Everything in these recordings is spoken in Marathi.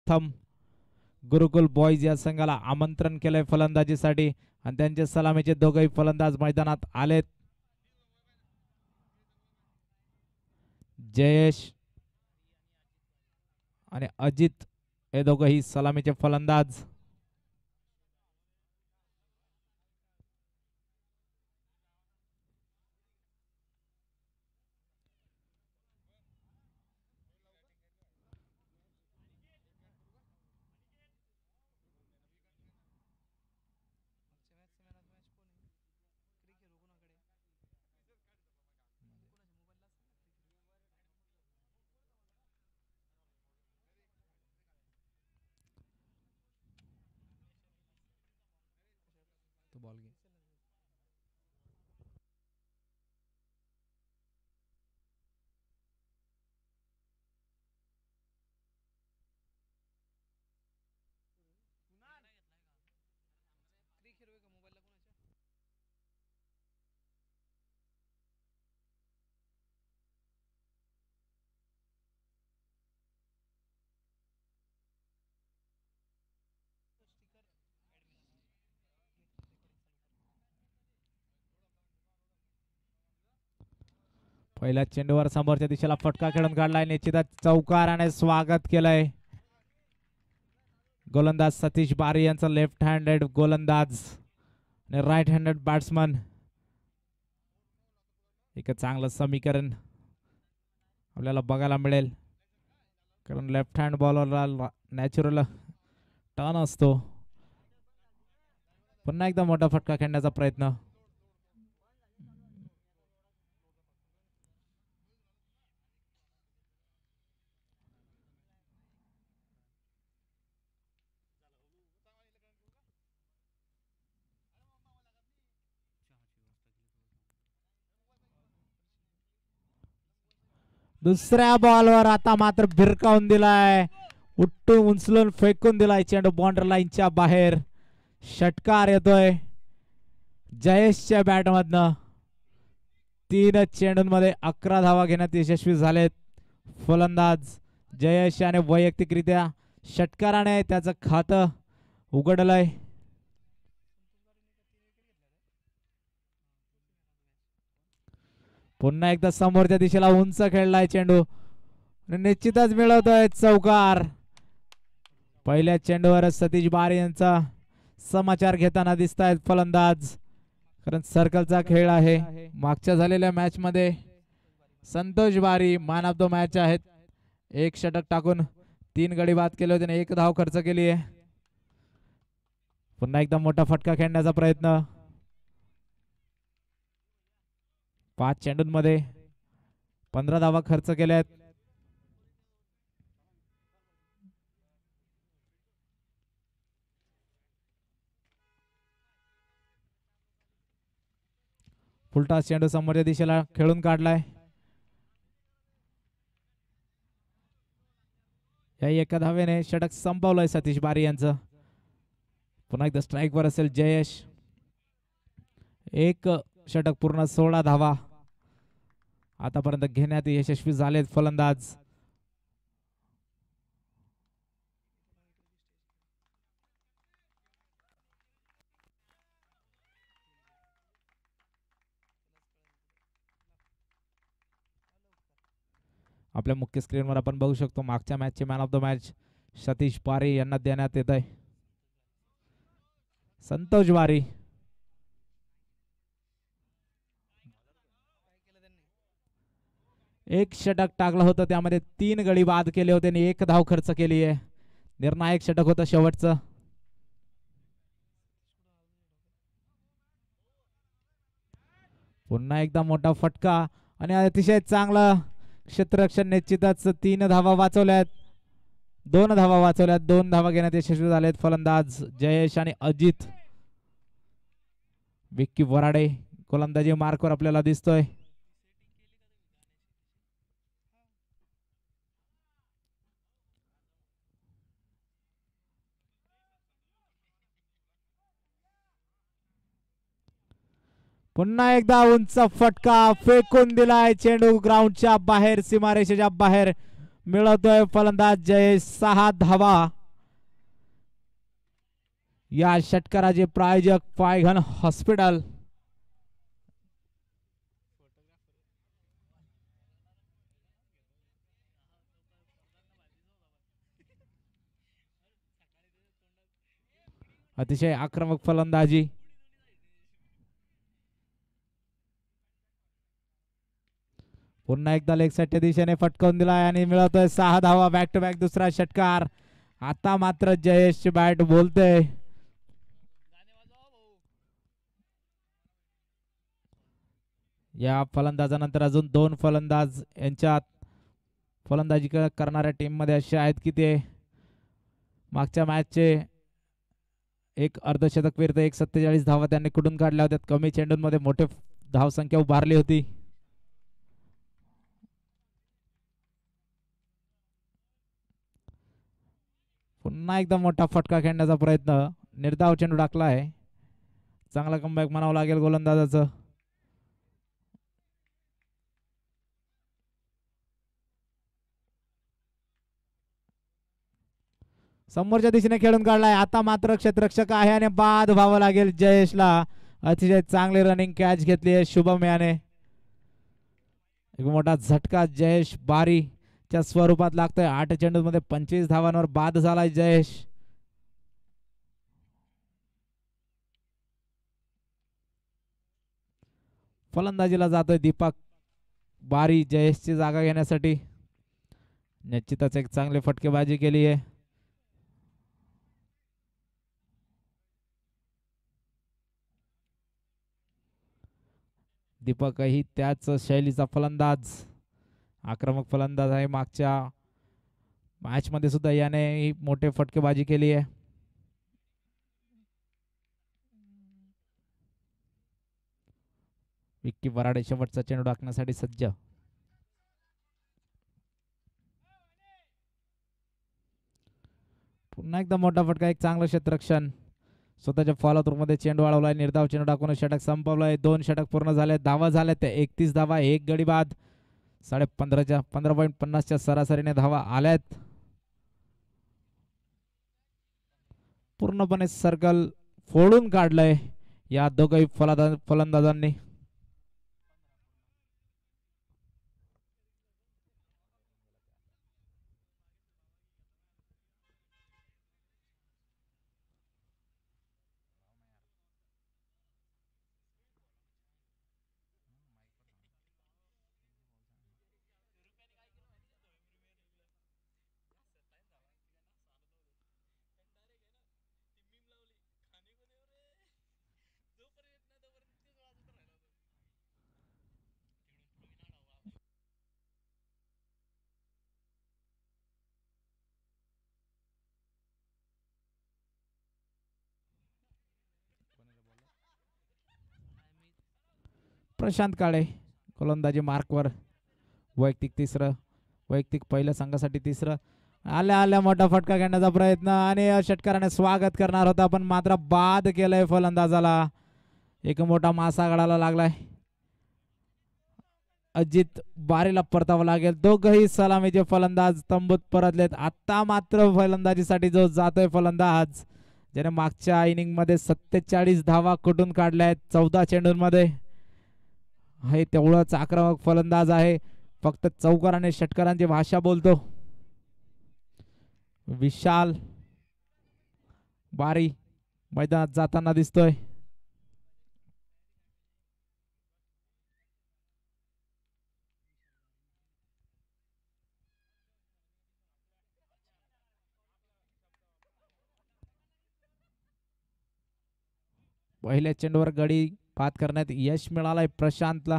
प्रथम गुरुकुल बॉयज या संघाला आमंत्रण केलंय फलंदाजीसाठी आणि त्यांचे सलामीचे दोघेही फलंदाज मैदानात आलेत. जयेश आणि अजित हे दोघेही सलामीचे फलंदाज. बॉल घे. पहिल्या चेंडूवर समोरच्या दिशेला फटका खेळून काढलाय. निश्चितच चौकाराने स्वागत केलंय. गोलंदाज सतीश बारी यांचा लेफ्ट हँडेड गोलंदाज आणि राईट हँडेड बॅट्समन. एक चांगलं समीकरण आपल्याला बघायला मिळेल कारण लेफ्ट हँड बॉलरला नॅचरल टर्न असतो. पुन्हा एकदा मोठा फटका खेळण्याचा प्रयत्न. दुसऱ्या बॉलवर आता मात्र भिरकावून दिलाय. उठून उचलून फेकून दिलाय चेंडू बाउंड्री लाईनच्या बाहेर. षटकार येतोय जयेशच्या बॅटमधनं. 3 चेंडूंमध्ये 11 धावा घेण्यात यशस्वी झालेत फलंदाज जयेश याने वैयक्तिकरित्या षटकाराने त्याचं खातं उघडलंय. पुन्हा एकदा समोरच्या दिशेला उंच खेळलाय चेंडू निश्चितच मिळवतोय चौकार. पहिल्या चेंडूवर सतीश बारी यांचा समाचार घेताना दिसत आहेत फलंदाज कारण सर्कलचा खेळ आहे. मागच्या झालेल्या मॅच मध्ये संतोष बारी मॅन ऑफ द मॅच आहेत. 1 षटक टाकून 3 गडी बाद केले होते आणि 1 धाव खर्च केली आहे. पुन्हा एकदा मोठा फटका खेळण्याचा प्रयत्न. 5 चेंडूंमध्ये 15 धावा खर्च केल्यात. फुलटॉस चेंडू समोरच्या दिशेला खेळून काढलाय. या एका धावेने षटक संपवलंय सतीश बारी यांचं. पुन्हा एकदा स्ट्राईक वर असेल जयेश. 1 षटक पूर्ण 16 धावा आतापर्यंत घेण्यात यशस्वी झालेत फलंदाज. आपल्या मुख्य स्क्रीनवर आपण बघू शकतो मागच्या मॅचचे man of the match Satish Bari यांना देण्यात येत आहे. संतोष बारी. एक षटक टाकलं होतं त्यामध्ये 3 गडी बाद केले होते आणि 1 धाव खर्च केली आहे. निर्णायक षटक होतं शेवटचं. पुन्हा एकदा मोठा फटका आणि अतिशय चांगला क्षेत्ररक्षण. निश्चितच 3 धावा वाचवल्यात. 2 धावा वाचवल्यात. 2 धावा घेण्यात यशस्वी झालेत फलंदाज जयेश आणि अजित. विक्की वराडे गोलंदाजी मार्कवर आपल्याला दिसतोय. पुन्हा एकदा उंच फटका फेकून दिलाय चेंडू ग्राउंडच्या बाहेर सीमारेषेच्या बाहेर. मिळवतोय फलंदाज जयेश 6 धावा. या षटकाराचे प्रायोजक पायघन हॉस्पिटल. अतिशय आक्रमक फलंदाजी. पुन्हा एकदा लेग साईडच्या दिशेने फटकावून दिलाय आणि मिळवतोय 6 धावा. बॅक टू बॅक दुसरा षटकार. आता मात्र जयेशची बॅट बोलते. या फलंदाजानंतर अजून 2 फलंदाज यांच्यात फलंदाजी करणाऱ्या टीम मध्ये असे आहेत की ते मागच्या मॅचचे एक अर्धशतक विरुद्ध 147 धावा त्यांनी कुठून काढल्या होत्या. कमी चेंडूंमध्ये मोठे धावसंख्या उभारली होती. पुन्हा एकदा मोठा फटका खेळण्याचा प्रयत्न. निर्धाव चेंडू टाकलाय. चांगला कमबॅक म्हणावं लागेल गोलंदाजाचं. समोरच्या दिशेने खेळून काढलाय. आता मात्र क्षेत्ररक्षक आहे आणि बाद व्हावं लागेल जयेशला. अतिशय चांगली रनिंग कॅच घेतली आहे शुभम याने. एक मोठा झटका जयेश बारीच्या स्वरूपात लागतोय. 8 चेंडूमध्ये 25 धावांवर बाद झालाय जयेश. फलंदाजीला जातोय दीपक बारी जयेशची जागा घेण्यासाठी. निश्चितच एक चांगली फटकेबाजी केली आहे. दीपकही त्याच शैलीचा फलंदाज, आक्रमक फलंदाज आहे. मागच्या मॅच मध्ये सुद्धा याने मोठे फटकेबाजी केली आहे. विक्की वराडे शेवटचा चेंडू टाकण्यासाठी सज्ज. पुन्हा एकदा मोठा फटका. एक चांगलं क्षेत्ररक्षण. स्वतःच्या फॉलो थ्रू मध्ये चेंडू वाढवलाय. निर्धाव चेंडू टाकून षटक संपवलाय. 2 षटक पूर्ण झाले. धावा झाल्या त्या 31 धावा. 1 गडी बाद. 15.50च्या सरासरीने धावा आल्यात. पूर्णपणे सर्कल फोडून काढलंय या दोघही फलंदाजांनी. प्रशांत काळे गोलंदाजी मार्कवर. वैयक्तिक तिसरं. वैयक्तिक पहिल्या संघासाठी तिसरं. आल्या आल्या मोठा फटका घेण्याचा प्रयत्न आणि षटकाराने स्वागत करणार होता पण मात्र बाद केलंय फलंदाजाला. एक मोठा मासा गडाला लागलाय. अजित बारीला परतावं लागेल. दोघही सलामीचे फलंदाज तंबूत परतलेत. आता मात्र फलंदाजीसाठी जो जातोय फलंदाज ज्याने मागच्या इनिंग मध्ये 47 धावा कुठून काढल्या आहेत 14 चेंडूंमध्ये, हे तेवढाच आक्रमक फलंदाज आहे. फक्त चौकार आणि षटकारांची भाषा बोलतो. विशाल बारी मैदानात जाताना दिसतोय. पहिल्या चेंडूवर गडी बाद करण्यात यश मिळालंय प्रशांतला.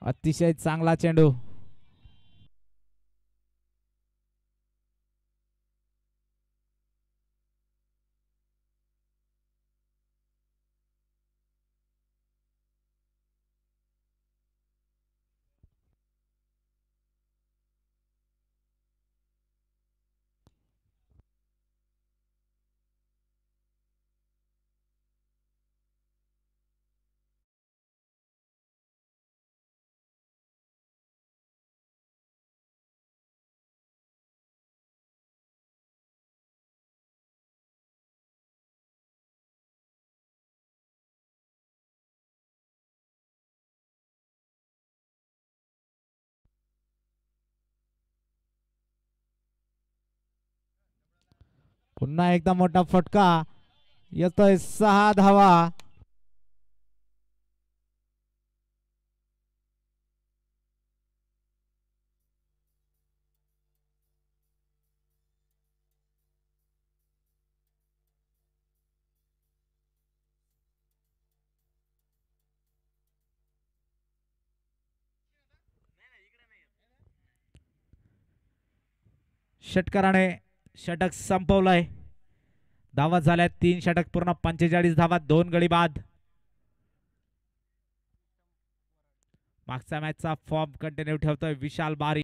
अतिशय चांगला चेंडू. पुन्हा एकदा मोठा फटका. येतोय 6 धावा. षटकाराने षटक संपवलंय. धावा झाल्या 3 षटक पूर्ण 45 धावा 2 गडी बाद. मागच्या मॅचचा फॉर्म कंटिन्यू ठेवतोय विशाल बारी.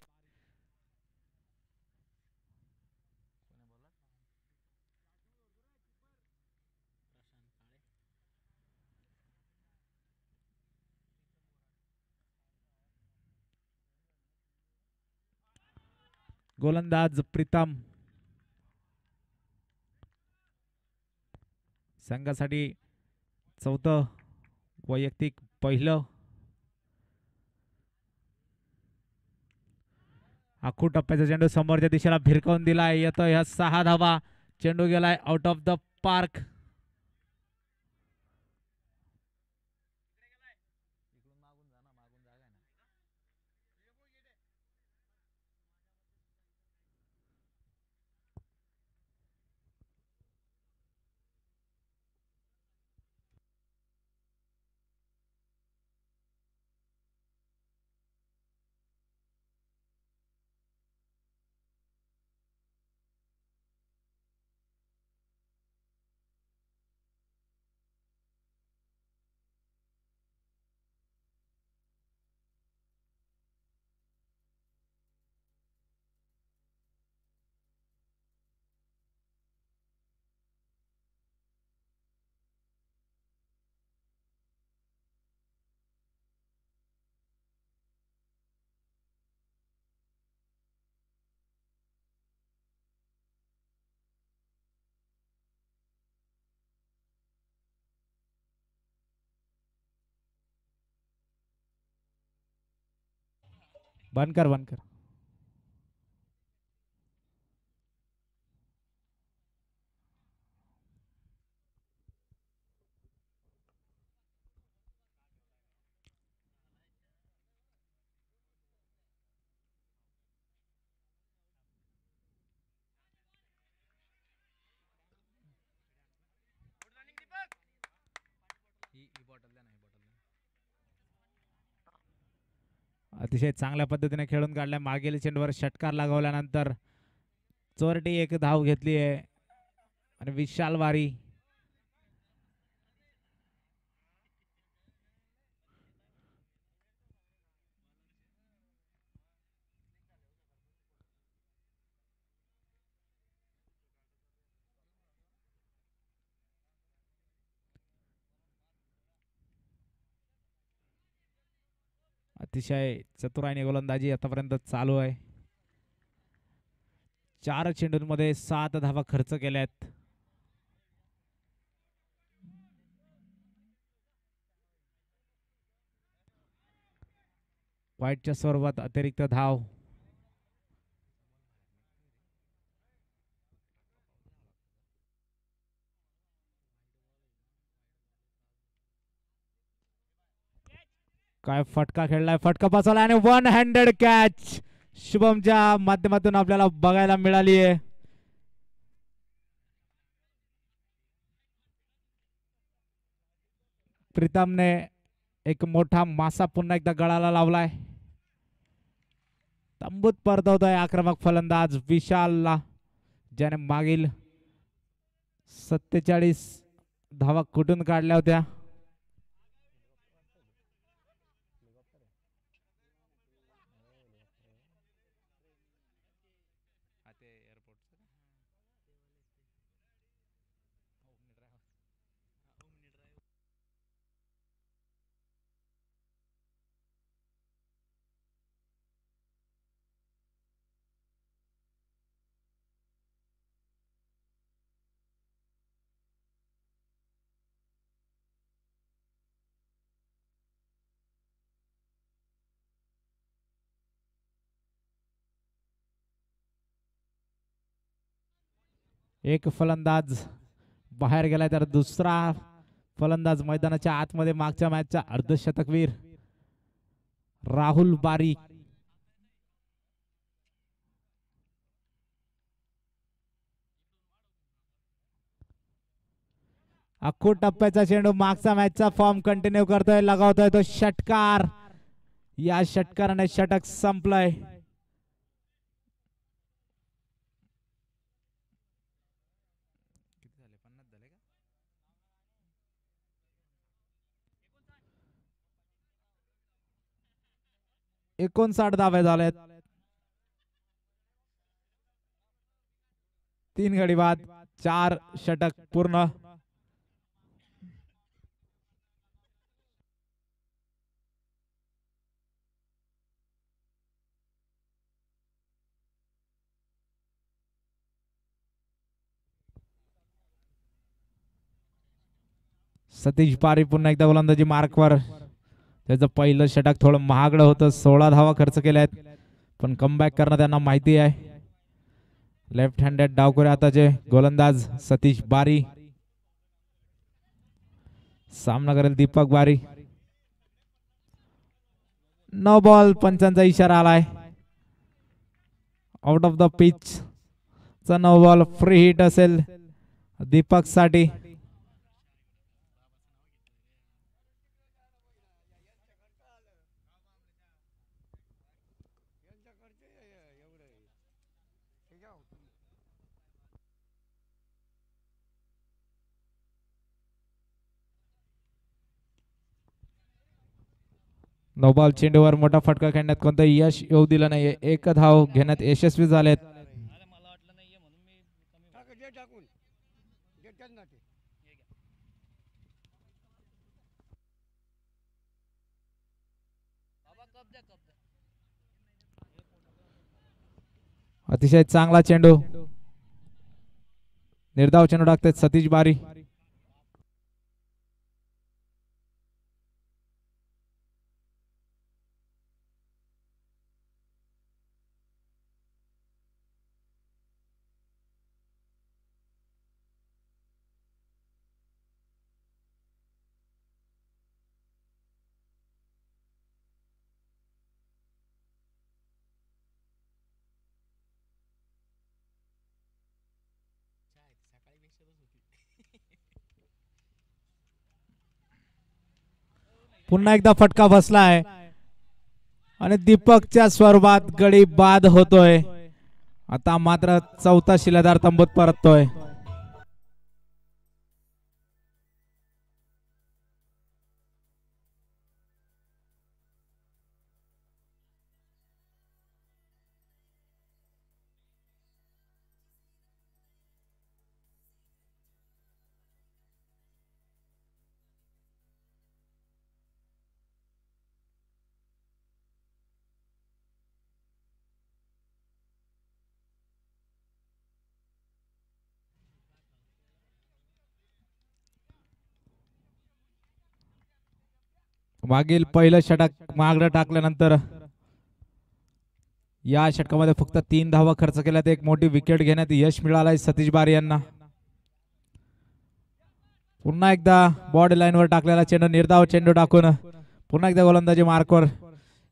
गोलंदाज प्रीतम. संघासाठी चौथं वैयक्तिक पहिलं. आखू टप्प्याचा चेंडू समोरच्या दिशेला भिरकावून दिलाय. येतोय ह्या 6 धावा. चेंडू गेलाय आउट ऑफ द पार्क. बंद कर बंद कर. अतिशय चांगल्या पद्धतीने खेळून काढल्या. मागील चेंडूवर षटकार लगावल्यानंतर चोरटी एक धाव घेतली आहे आणि विशाल वारी अतिशय चतुराईने गोलंदाजी आतापर्यंत चालू आहे. 4 चेंडूंमध्ये 7 धावा खर्च केल्यात. वाईटच्या स्वरूपात अतिरिक्त धाव. काय फटका खेळलाय. फटका बसवला आणि 1 हँडेड कॅच शुभमच्या माध्यमातून आपल्याला बघायला मिळाली आहे. प्रीतमने एक मोठा मासा पुन्हा एकदा गळाला लावलाय. तंबूत परतवतोय आक्रमक फलंदाज विशालला, ज्याने मागील 47 धावा कुठून काढल्या होत्या. एक फलंदाज बाहेर गेलाय तर दुसरा फलंदाज मैदानाच्या आतमध्ये मागच्या मॅचचा अर्धशतकवीर राहुल बारी. अख्खू टप्प्याचा चेंडू मागचा मॅचचा फॉर्म कंटिन्यू करतोय, लगावतोय तो षटकार. या षटकाराने षटक संपलंय. एकोणसाठ धावे झालेत. 3 गडी बाद, 4 षटक पूर्ण. सतीश पारी पुन्हा एकदा गोलंदाजी मार्कवर. त्याचं पहिलं षटक थोडं महागडं होतं, 16 धावा खर्च केल्यात, पण कमबॅक करणं त्यांना माहिती आहे. लेफ्ट हँडेड डावखोरे आताचे गोलंदाज सतीश बारी. सामना करेल दीपक बारी. नो बॉल, पंचांचा इशारा आलाय. आउट ऑफ द पिच चा नो बॉल. फ्री हिट असेल दीपक साठी. नो बॉल चेंडूवर मोठा फटका खेळण्यात कोणतं यश येऊ दिलं नाही. एक धाव घेण्यात यशस्वी झालेत. अतिशय चांगला चेंडू. निर्धाव चेंडू टाकतात सतीश बारी. पुन्हा एकदा फटका बसलाय आणि दीपकच्या स्वरूपात गडी बाद होतोय. आता मात्र चौथा शिलेदार तंबूत परततोय. मागील पहिलं षटक मागडं टाकल्यानंतर या षटकामध्ये फक्त 3 धावा खर्च केल्यात. एक मोठी विकेट घेण्यात यश मिळालंय सतीश बारी यांना. पुन्हा एकदा बॉडी लाईनवर टाकलेला चेंडू, निर्धाव चेंडू टाकून पुन्हा एकदा गोलंदाजी मार्कवर.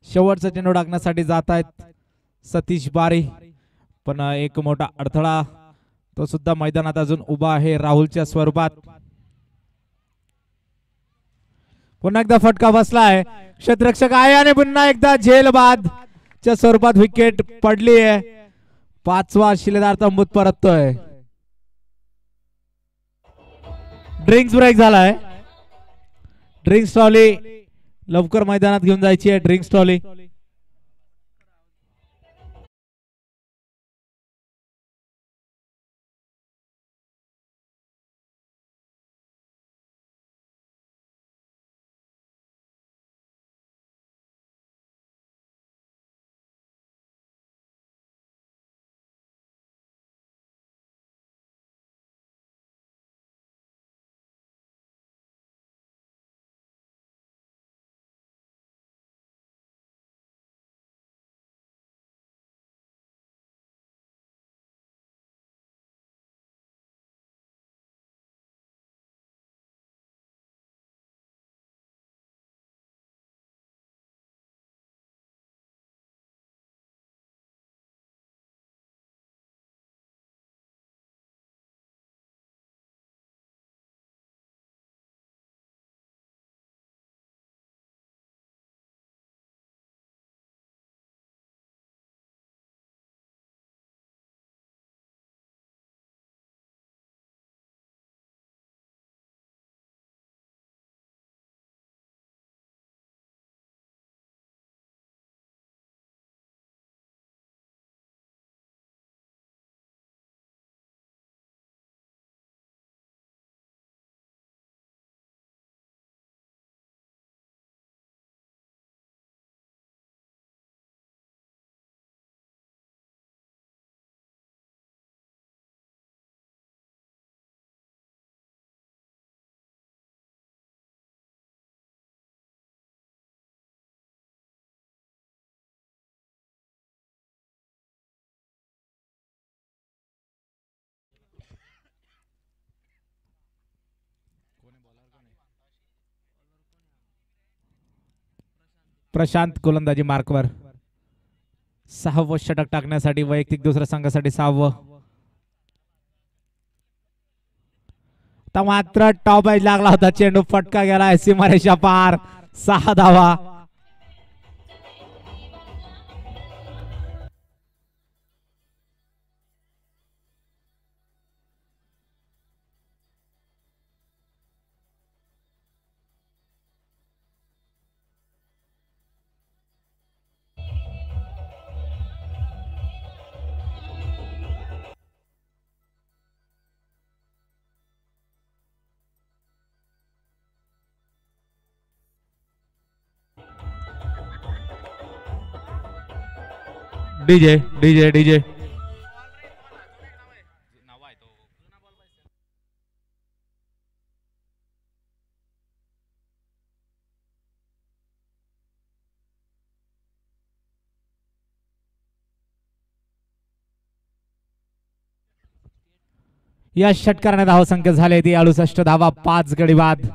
शेवटचा चेंडू टाकण्यासाठी जात आहेत सतीश बारी, पण एक मोठा अडथळा तो सुद्धा मैदानात अजून उभा आहे राहुलच्या स्वरूपात. पुन्हा एकदा फटका बसलाय क्षेत्ररक्षक आहे आणि पुन्हा एकदा झेलबाद च्या स्वरूपात विकेट पडली आहे. 5वा शिलेदार तंबूत परततोय. ड्रिंक्स ब्रेक झालाय. ड्रिंक्स ट्रॉली लवकर मैदानात घेऊन जायची आहे. ड्रिंक्स ट्रॉली प्रशांत गोलंदाजी मार्कवर. 6वं षटक टाकण्यासाठी वैयक्तिक दुसऱ्या संघासाठी 6वं. मात्र टॉप एज लागला होता. चेंडू फटका गेला सीमारेषा पार. 6 धावा. डीजे डीजे डीजे या षटकाराने धावसंख्या झाली ती 68 धावा. 5 गडी बाद.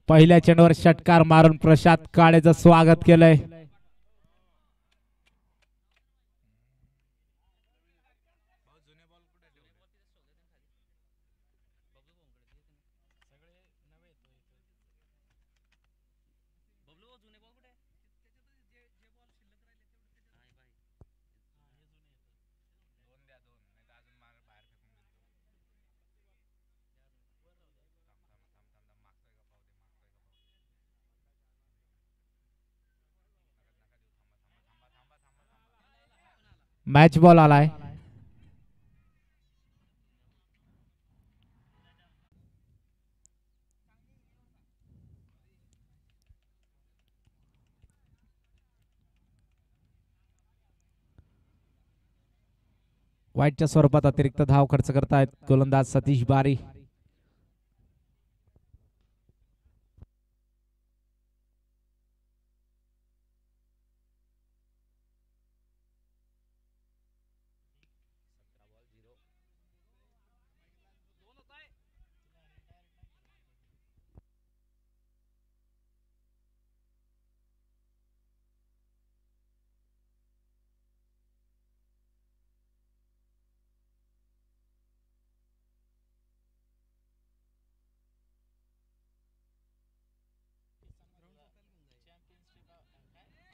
पहिल्या चेंडूवर षटकार मारून प्रशांत काळेचं स्वागत केलंय. मॅच बॉल आलाय. वाईटच्या स्वरूपात अतिरिक्त धाव खर्च करतायत गोलंदाज सतीश बारी.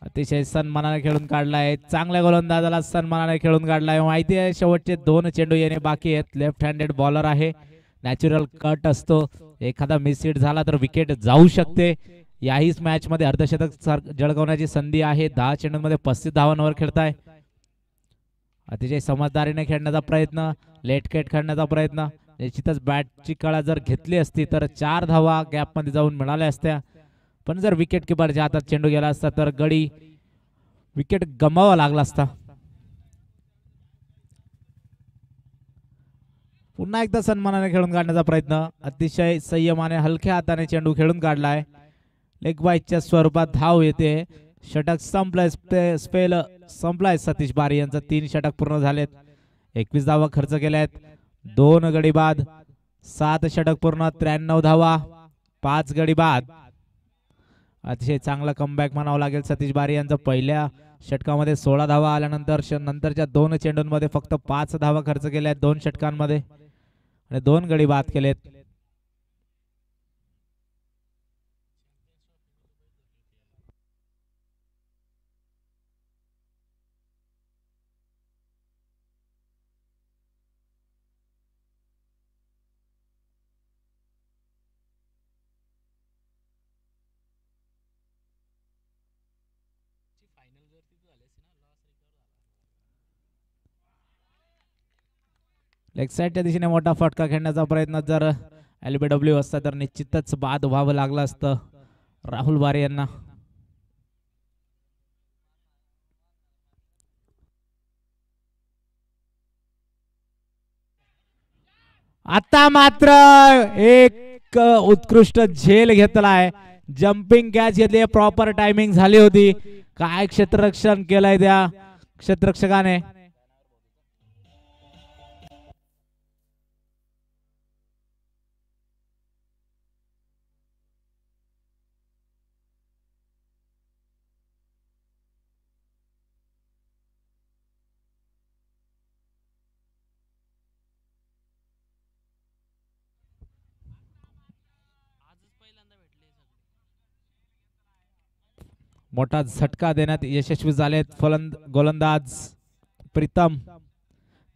अतिशय सन्मानाने खेळून काढलाय, चांगल्या गोलंदाजाला सन्मानाने खेळून काढलाय. माहिती आहे शेवटचे 2 चेंडू येणे बाकी आहेत. लेफ्ट हँडेड बॉलर आहे, नॅचरल कट असतो, एखादा मिस हिट झाला तर विकेट जाऊ शकते. याहीच मॅच मध्ये अर्धशतक जळकावण्याची संधी आहे. 10 चेंडूंमध्ये 35 धावांवर खेळताय. अतिशय समजदारीने खेळण्याचा प्रयत्न, लेट केट खेळण्याचा प्रयत्न. निश्चितच बॅटची कळा जर घेतली असती तर 4 धावा गॅप मध्ये जाऊन मिळाल्या असत्या, पण जर विकेट किपरच्या हातात चेंडू गेला असता तर गडी विकेट गमावा लागला असता. पुन्हा एकदा सन्मानाने खेळून काढण्याचा प्रयत्न, अतिशय संयमाने हलक्या हाताने चेंडू खेळून काढलाय. लेग बाईटच्या स्वरूपात धाव येते. षटक संपलाय, स्पेल संपलाय. सतीश बारी यांचं 3 षटक पूर्ण झालेत, 21 धावा खर्च केल्यात, 2 गडी बाद, 7 षटक पूर्ण, 93 धावा, 5 गडी बाद. अतिशय चांगला कमबॅक म्हणावं लागेल सतीश बारी यांचं. पहिल्या षटकामध्ये 16 धावा आल्यानंतर नंतरच्या 2 चेंडूंमध्ये फक्त 5 धावा खर्च केल्या आहेत 2 षटकांमध्ये, आणि 2 गडी बाद केलेत. लेग साईडच्या दिशेने मोठा फटका खेळण्याचा प्रयत्न, जर LBW असता तर निश्चितच बाद व्हावं लागलं असतं राहुल बारी यांना. आता मात्र एक उत्कृष्ट झेल घेतलाय, जम्पिंग कॅच घेतली, प्रॉपर टायमिंग झाली होती. काय क्षेत्ररक्षण केलंय त्या क्षेत्ररक्षकाने. मोठा झटका देण्यात यशस्वी झालेत गोलंदाज प्रीतम.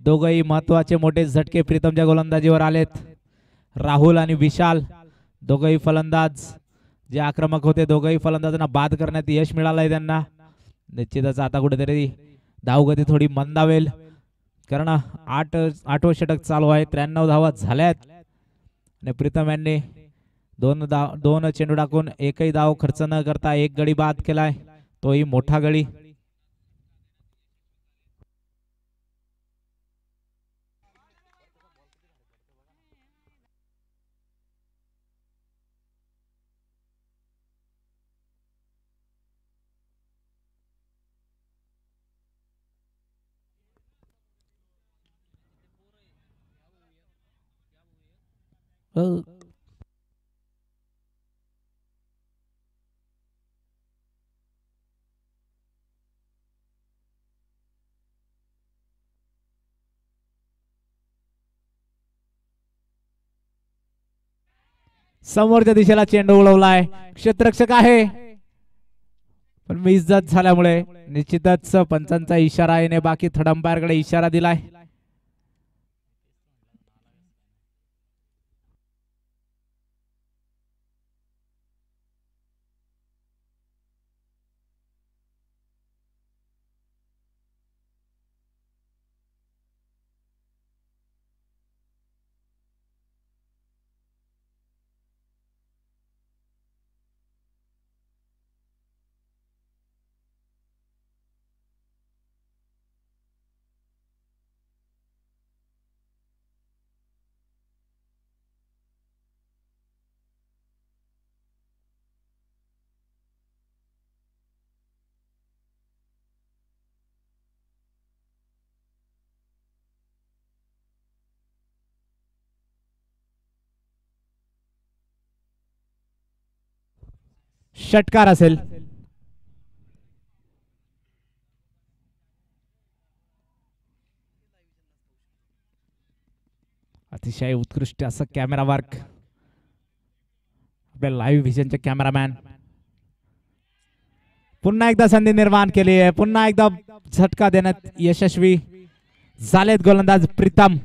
दोघही महत्वाचे मोठे झटके प्रीतमच्या गोलंदाजीवर आलेत. राहुल आणि विशाल दोघही फलंदाज जे आक्रमक होते, दोघही फलंदाजांना बाद करण्यात यश मिळालंय त्यांना. निश्चितच आता कुठेतरी धावगती थोडी मंदावेल, कारण 8वं षटक चालू आहे. 93 धावा झाल्यात आणि प्रीतम यांनी 2 चेंडू टाकून एकही धाव खर्च न करता 1 गडी बाद केलाय, तोही मोठा गडी. समोरच्या दिशेला चेंडू उडवलाय, क्षेत्ररक्षक आहे पण मिसजत झाल्यामुळे निश्चितच पंचांचा इशारा येणे बाकी. थर्ड अंपायरकडे इशारा दिलाय. षटकार असेल. अतिशय उत्कृष्ट असं कॅमेरा वर्क आपल्या लाईव्ह व्हिजनचे कॅमेरामॅन पुन्हा एकदा संधी निर्माण केली आहे, पुन्हा एकदा झटका देण्यात यशस्वी झालेत गोलंदाज प्रीतम.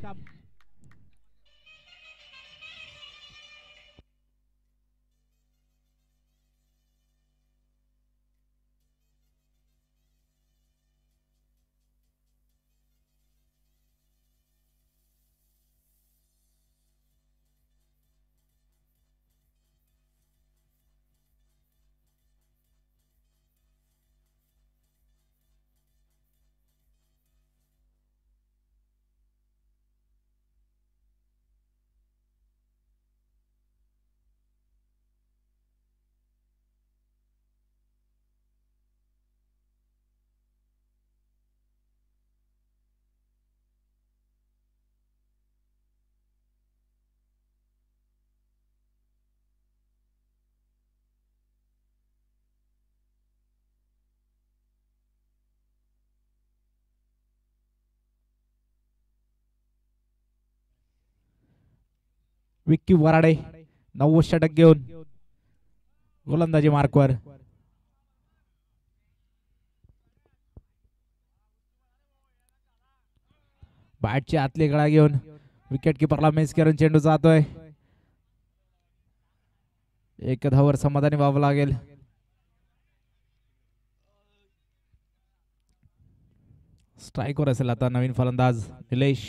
विक्की वराडे 90 षटक घेऊन गोलंदाजी मार्कवर. बॅटची आतली गळा घेऊन विकेट किपरला मिस करून चेंडू जातोय. एक धावावर समाधानी व्हावं लागेल. स्ट्राईकवर असेल आता नवीन फलंदाज निलेश.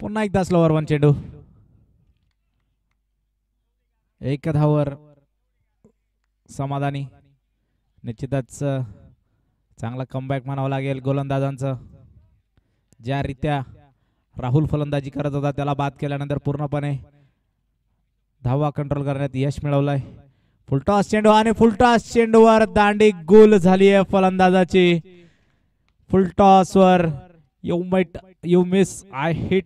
पुन्हा एकदा स्लोवर वन चेंडू. एक धावावर समाधानी. निश्चितच चांगला कमबॅक म्हणावं लागेल गोलंदाजांचं. ज्या रीत्या राहुल फलंदाजी करत होता त्याला बाद केल्यानंतर पूर्णपणे धावा कंट्रोल करण्यात यश मिळवलंय. फुलटॉस चेंडू आणि फुलटॉस चेंडूवर दांडी गोल झाली आहे फलंदाजाची. फुलटॉस वर यू मिस आय हिट.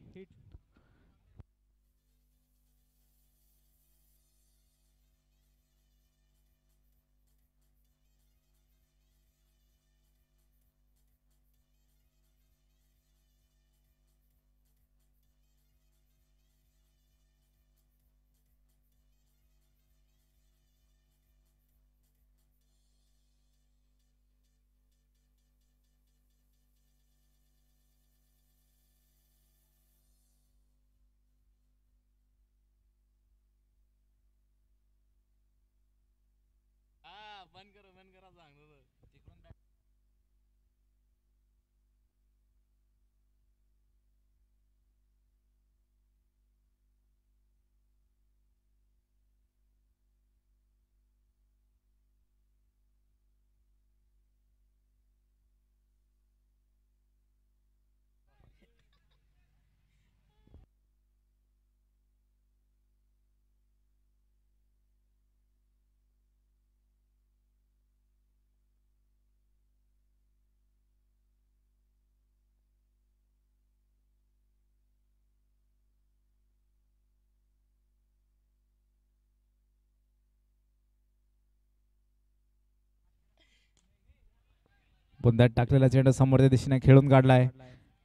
बुंदात टाकलेला चेंडू समोरच्या दिशेने खेळून काढलाय.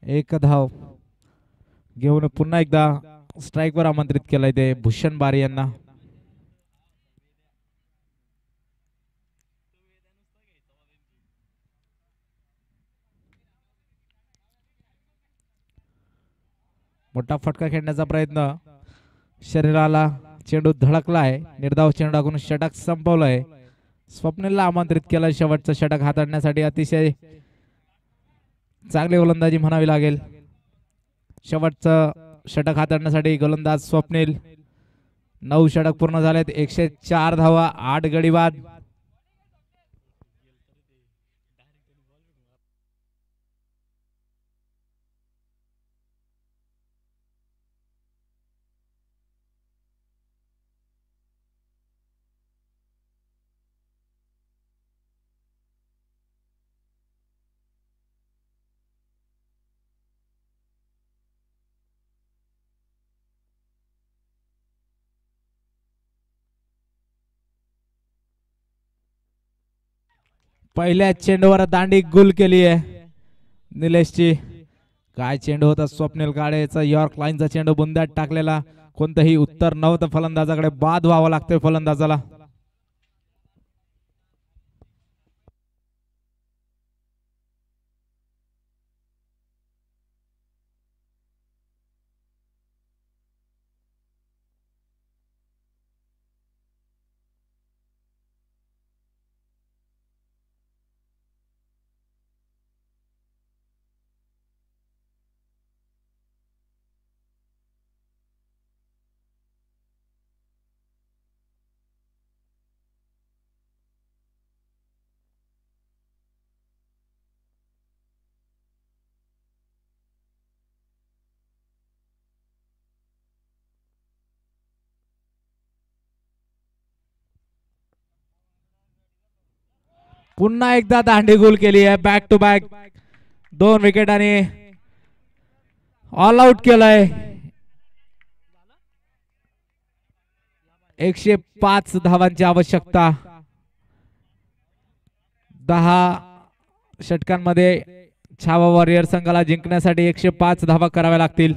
एक धाव घेऊन पुन्हा एकदा स्ट्राईकवर आमंत्रित केलंय ते भूषण बारी यांना. मोठा फटका खेळण्याचा प्रयत्न. शरीराला चेंडू धडकलाय. निर्धाव चेंडू टाकून षटक संपवलंय. स्वप्नीलला आमंत्रित केलं शेवटचं षटक हाताळण्यासाठी. अतिशय चांगली गोलंदाजी म्हणावी लागेल. शेवटचं षटक हाताळण्यासाठी गोलंदाज स्वप्नील. 9 षटक पूर्ण झालेत. 104 धावा, 8 गडी बाद. पहिल्या चेंडूवर दांडी गुल केली आहे निलेशची. काय चेंडू होता स्वप्नील काळेचा, यॉर्क लाईनचा चेंडू बुंद्यात टाकलेला, कोणतंही उत्तर नव्हतं फलंदाजाकडे, बाद व्हावं लागतंय फलंदाजाला. पुन्हा एकदा दांडी गोल केली आहे, बॅक टू बॅक 2 विकेटांनी ऑल आउट केलंय. 105 धावांची आवश्यकता. 10 षटकांमध्ये छावा वॉरियर संघाला जिंकण्यासाठी 105 धावा कराव्या लागतील.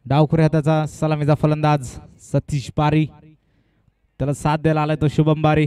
डावखुरे हाताचा सलामीचा फलंदाज सतीश बारी, त्याला साथ द्यायला आलाय तो शुभम बारी.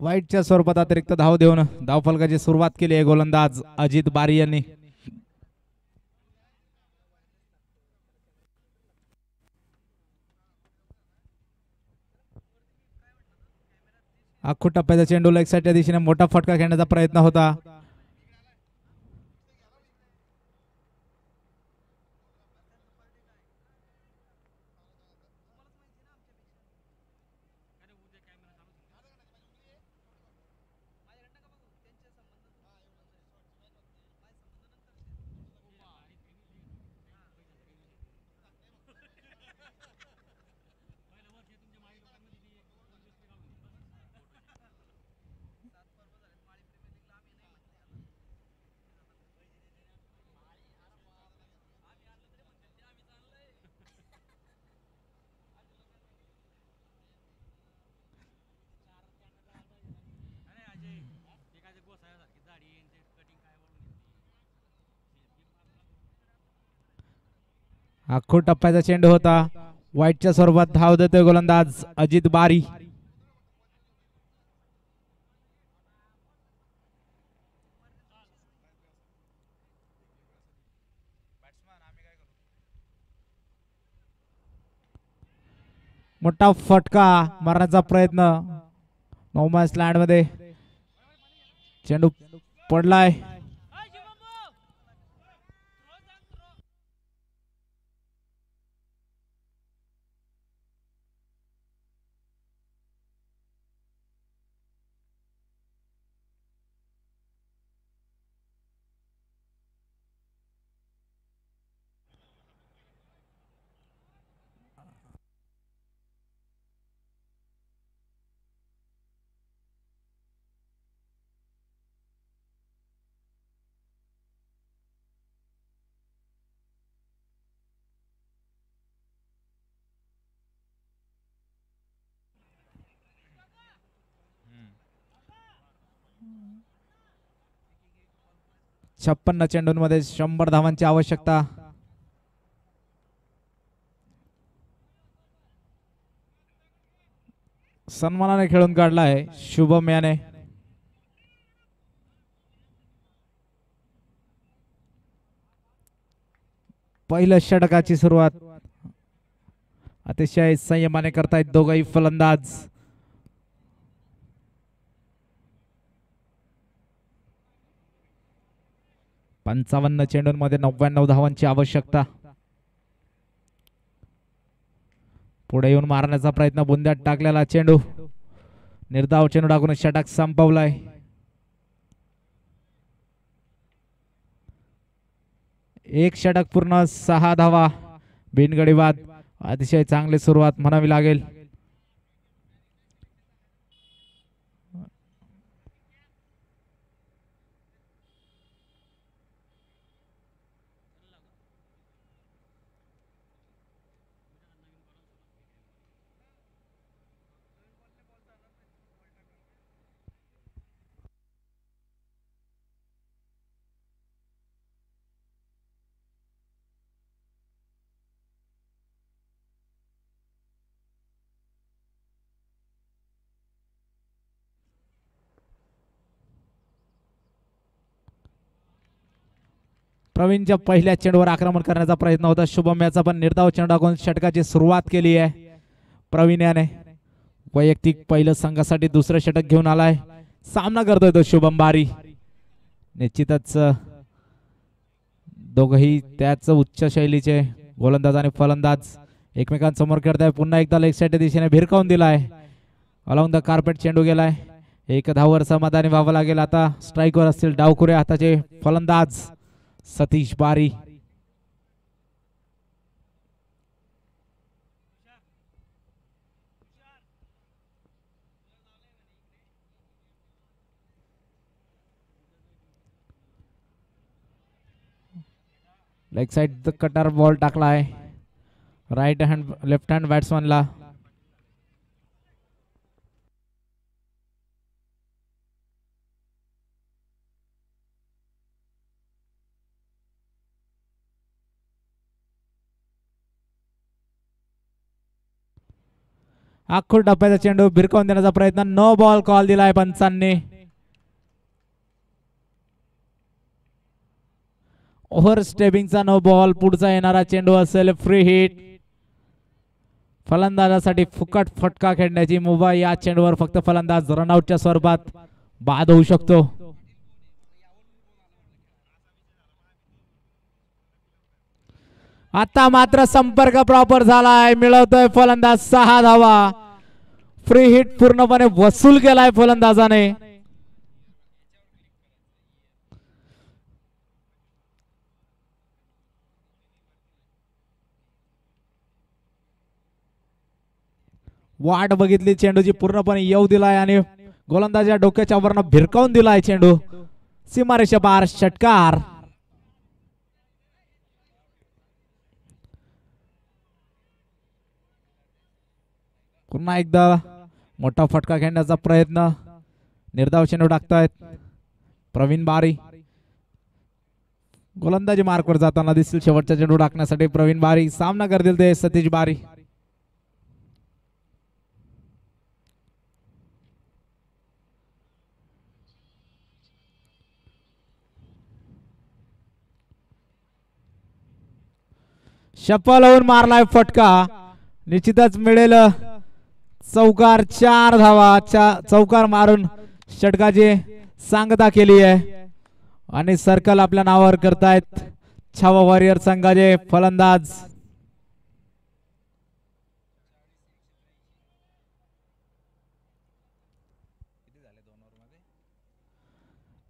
वाईटच्या स्वरूपात अतिरिक्त धाव देऊन धावफलकाची सुरुवात केली आहे गोलंदाज अजित बारी यांनी. आखूट टप्प्याचा चेंडू लेग साईडच्या दिशेने मोठा फटका खेळण्याचा प्रयत्न होता. आखूट टप्प्याचा चेंडू होता. वाईटच्या स्वरूपात धाव देतोय गोलंदाज अजित बारी. मोठा फटका मारण्याचा प्रयत्न नॉमॅन्स लँड मध्ये, चेंडू पडलाय. छप्पन्न चेंडूंमध्ये 100 धावांची आवश्यकता. सन्मानाने खेळून काढलाय शुभम याने. पहिल्या षटकाची सुरुवात अतिशय संयमाने करतायत दोघही फलंदाज. पंचावन्न चेंडूंमध्ये 99 धावांची आवश्यकता. पुढे येऊन मारण्याचा प्रयत्न, बुंद्यात टाकलेला चेंडू, निर्धाव चेंडू टाकून षटक संपवलाय. एक षटक पूर्ण, 6 धावा, बिनगडी बाद. अतिशय चांगली सुरुवात म्हणावी लागेल. प्रवीणच्या पहिल्या चेंडूवर आक्रमण करण्याचा प्रयत्न होता शुभम याचा, पण निर्धाव चेंडू टाकून षटकाची सुरुवात केली आहे प्रवीण याने. वैयक्तिक पहिलं संघासाठी दुसरं षटक घेऊन आलाय. सामना करतोय तो शुभम बारी. निश्चितच दोघही त्याच उच्च शैलीचे गोलंदाज आणि फलंदाज एकमेकांसमोर खेळताय. पुन्हा एकदा लेग साईडच्या दिशेने भिरकावून दिलाय. अलॉंग द कार्पेट चेंडू गेलाय. एक धावावर समाधानी व्हावं लागेल. आता स्ट्राईकवर असतील डावखुरे हाताचे फलंदाज सतीश बारी. लेग साइड कटर बॉल टाकलाय राईट हँड लेफ्ट हँड बॅट्समनला. आखूड टप्प्याचा चेंडू भिरकावून देण्याचा प्रयत्न. नो बॉल कॉल दिलाय पंचांनी. ओव्हर स्टेपिंगचा नो बॉल. पुढचा येणारा चेंडू असेल फ्री हिट. फलंदाजासाठी फुकट फटका खेळण्याची मुभा या चेंडूवर फक्त फलंदाज रनआउटच्या स्वरूपात बाद होऊ शकतो. आता मात्र संपर्क प्रॉपर झालाय. मिळवतोय फलंदाज 6 धावा. फ्री हिट पूर्णपणे वसूल केलाय फलंदाजाने. वाट बघितली चेंडूची पूर्णपणे येऊ दिलाय आणि गोलंदाजा डोक्याच्या वरनं भिरकावून दिलाय चेंडू. सीमारेषा पार षटकार. पुन्हा एकदा मोठा फटका खेळण्याचा प्रयत्न. निर्धाव चेंडू टाकतायत प्रवीण बारी. गोलंदाजी मार्कवर जाताना दिसतील शेवटचा चेंडू टाकण्यासाठी प्रवीण बारी. सामना करतील ते सतीश बारी. शफल होऊन मारलाय फटका. निश्चितच मिळेल चौकार. 4 धावा. चौकार मारून षटकाची सांगता केली आहे आणि सर्कल आपल्या नावावर करतायत छावा वॉरियर संघाचे फलंदाज.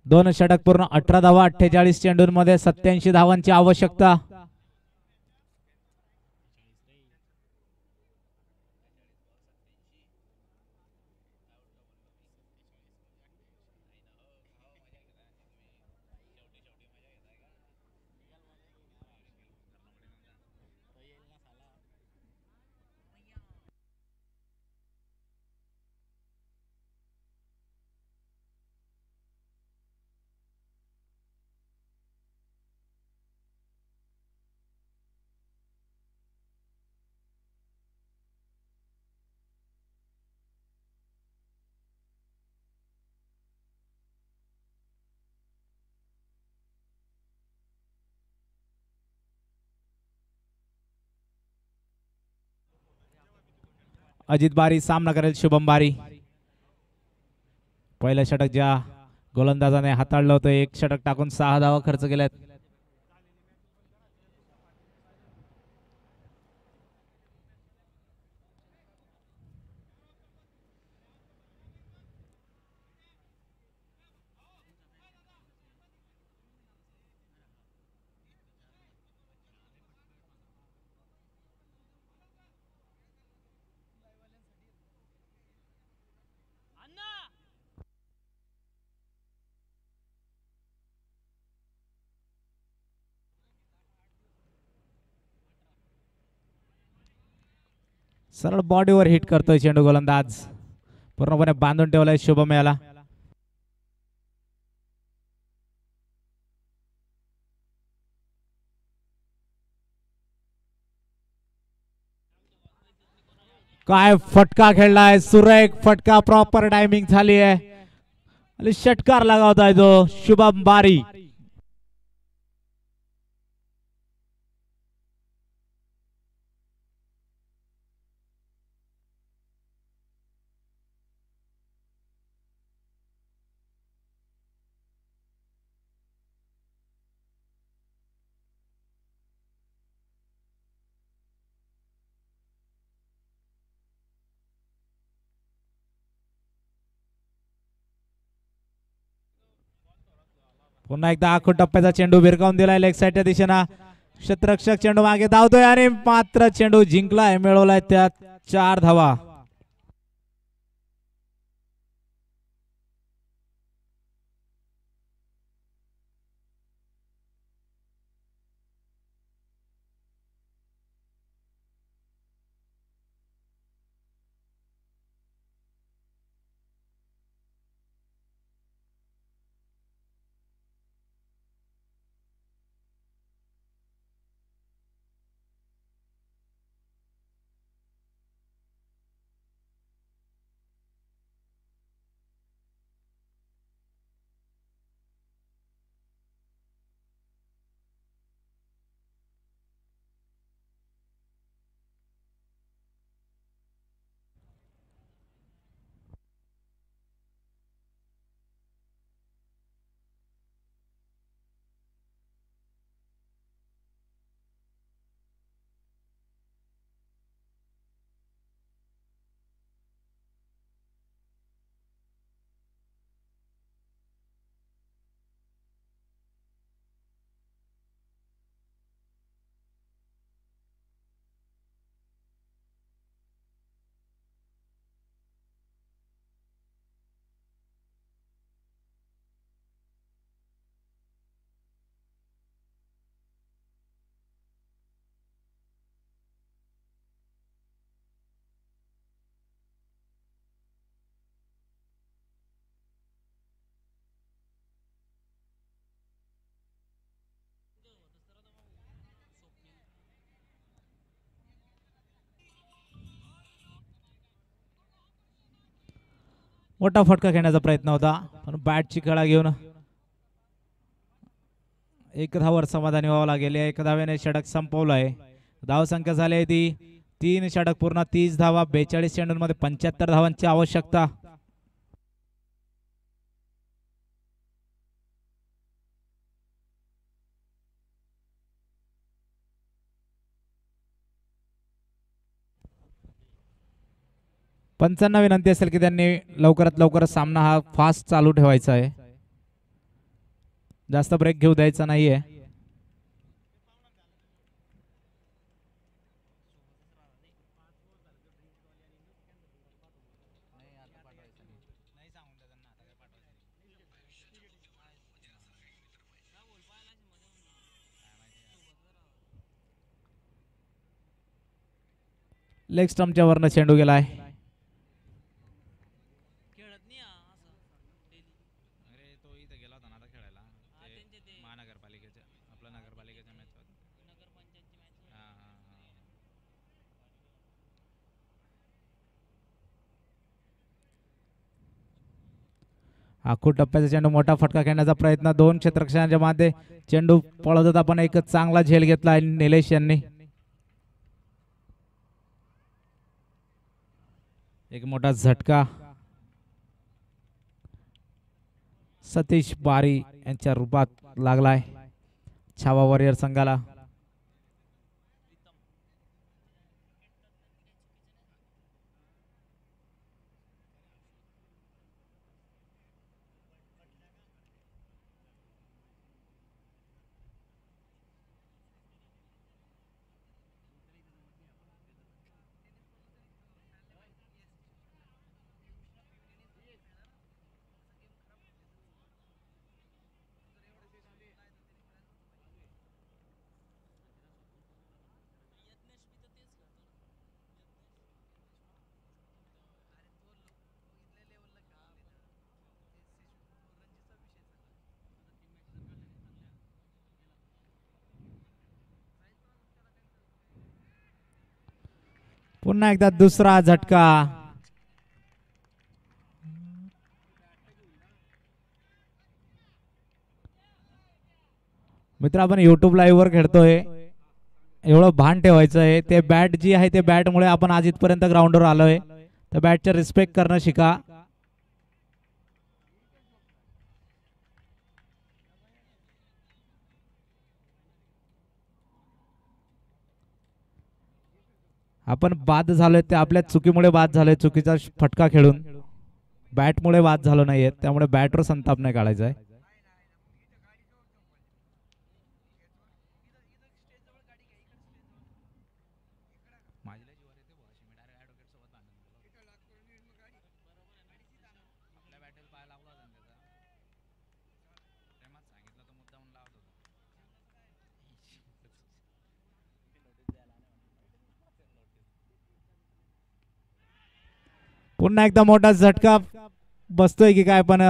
दोन षटक पूर्ण 18 धावा. 48 चेंडूंमध्ये 87 धावांची आवश्यकता. अजित बारी सामना करेल शुभम बारी. पहिलं षटक ज्या गोलंदाजाने हाताळलं होतं 1 षटक टाकून 6 धावा खर्च केल्यात. सरळ बॉडीवर हिट करतोय चेंडू गोलंदाज. पूर्णपणे बांधून ठेवलाय शुभम याला. काय फटका खेळलाय. सुरेख फटका. प्रॉपर टायमिंग झाली आहे आणि षटकार लगावताय तो शुभम बारी. पुन्हा एकदा आखूड टप्प्याचा चेंडू भिरकावून दिलाय लेग साईडच्या दिशेनं. क्षेत्ररक्षक चेंडू मागे धावतोय आणि मात्र चेंडू जिंकलाय. मिळवलाय त्यात 4 धावा. मोठा फटका खेळण्याचा प्रयत्न होता पण बॅटची कळा घेऊन एक धावावर समाधानी व्हावं लागेल. एक धावेने षटक संपवलंय. धावसंख्या झाली आहे ती 3 षटक पूर्ण 30 धावा 42 चेंडूंमध्ये 75 धावांची आवश्यकता. पंचांना विनंती असेल की त्यांनी लवकरात लवकर सामना हा फास्ट चालू ठेवायचा आहे. जास्त ब्रेक घेऊ द्यायचा नाहीये. लेग स्टंपच्या वरनं चेंडू गेलाय. आखू टप्प्याचा चेंडू मोठा फटका खेळण्याचा प्रयत्न 2 क्षेत्ररक्षकांच्या मध्ये चेंडू पळत होता पण एक चांगला झेल घेतला निलेश यांनी. एक मोठा झटका सतीश बारी यांच्या रूपात लागलाय छावा वॉरियर संघाला. पुन्हा एकदा दुसरा झटका. मित्र आपण YouTube लाईव्ह वर खेळतोय एवढं भान ठेवायचं आहे. ते बॅट जी आहे ते बॅटमुळे आपण आज इथपर्यंत ग्राउंडवर आलोय. त्या बॅटचा रिस्पेक्ट करणं शिका. आपण बाद झालोय ते आपल्या चुकीमुळे बाद झालोय. चुकीचा फटका खेळून बॅटमुळे बाद झालो नाहीये. त्यामुळे बॅटवर संताप नाही काढायचा आहे. पुन्हा एकदा मोठा झटका बसतोय की काय पण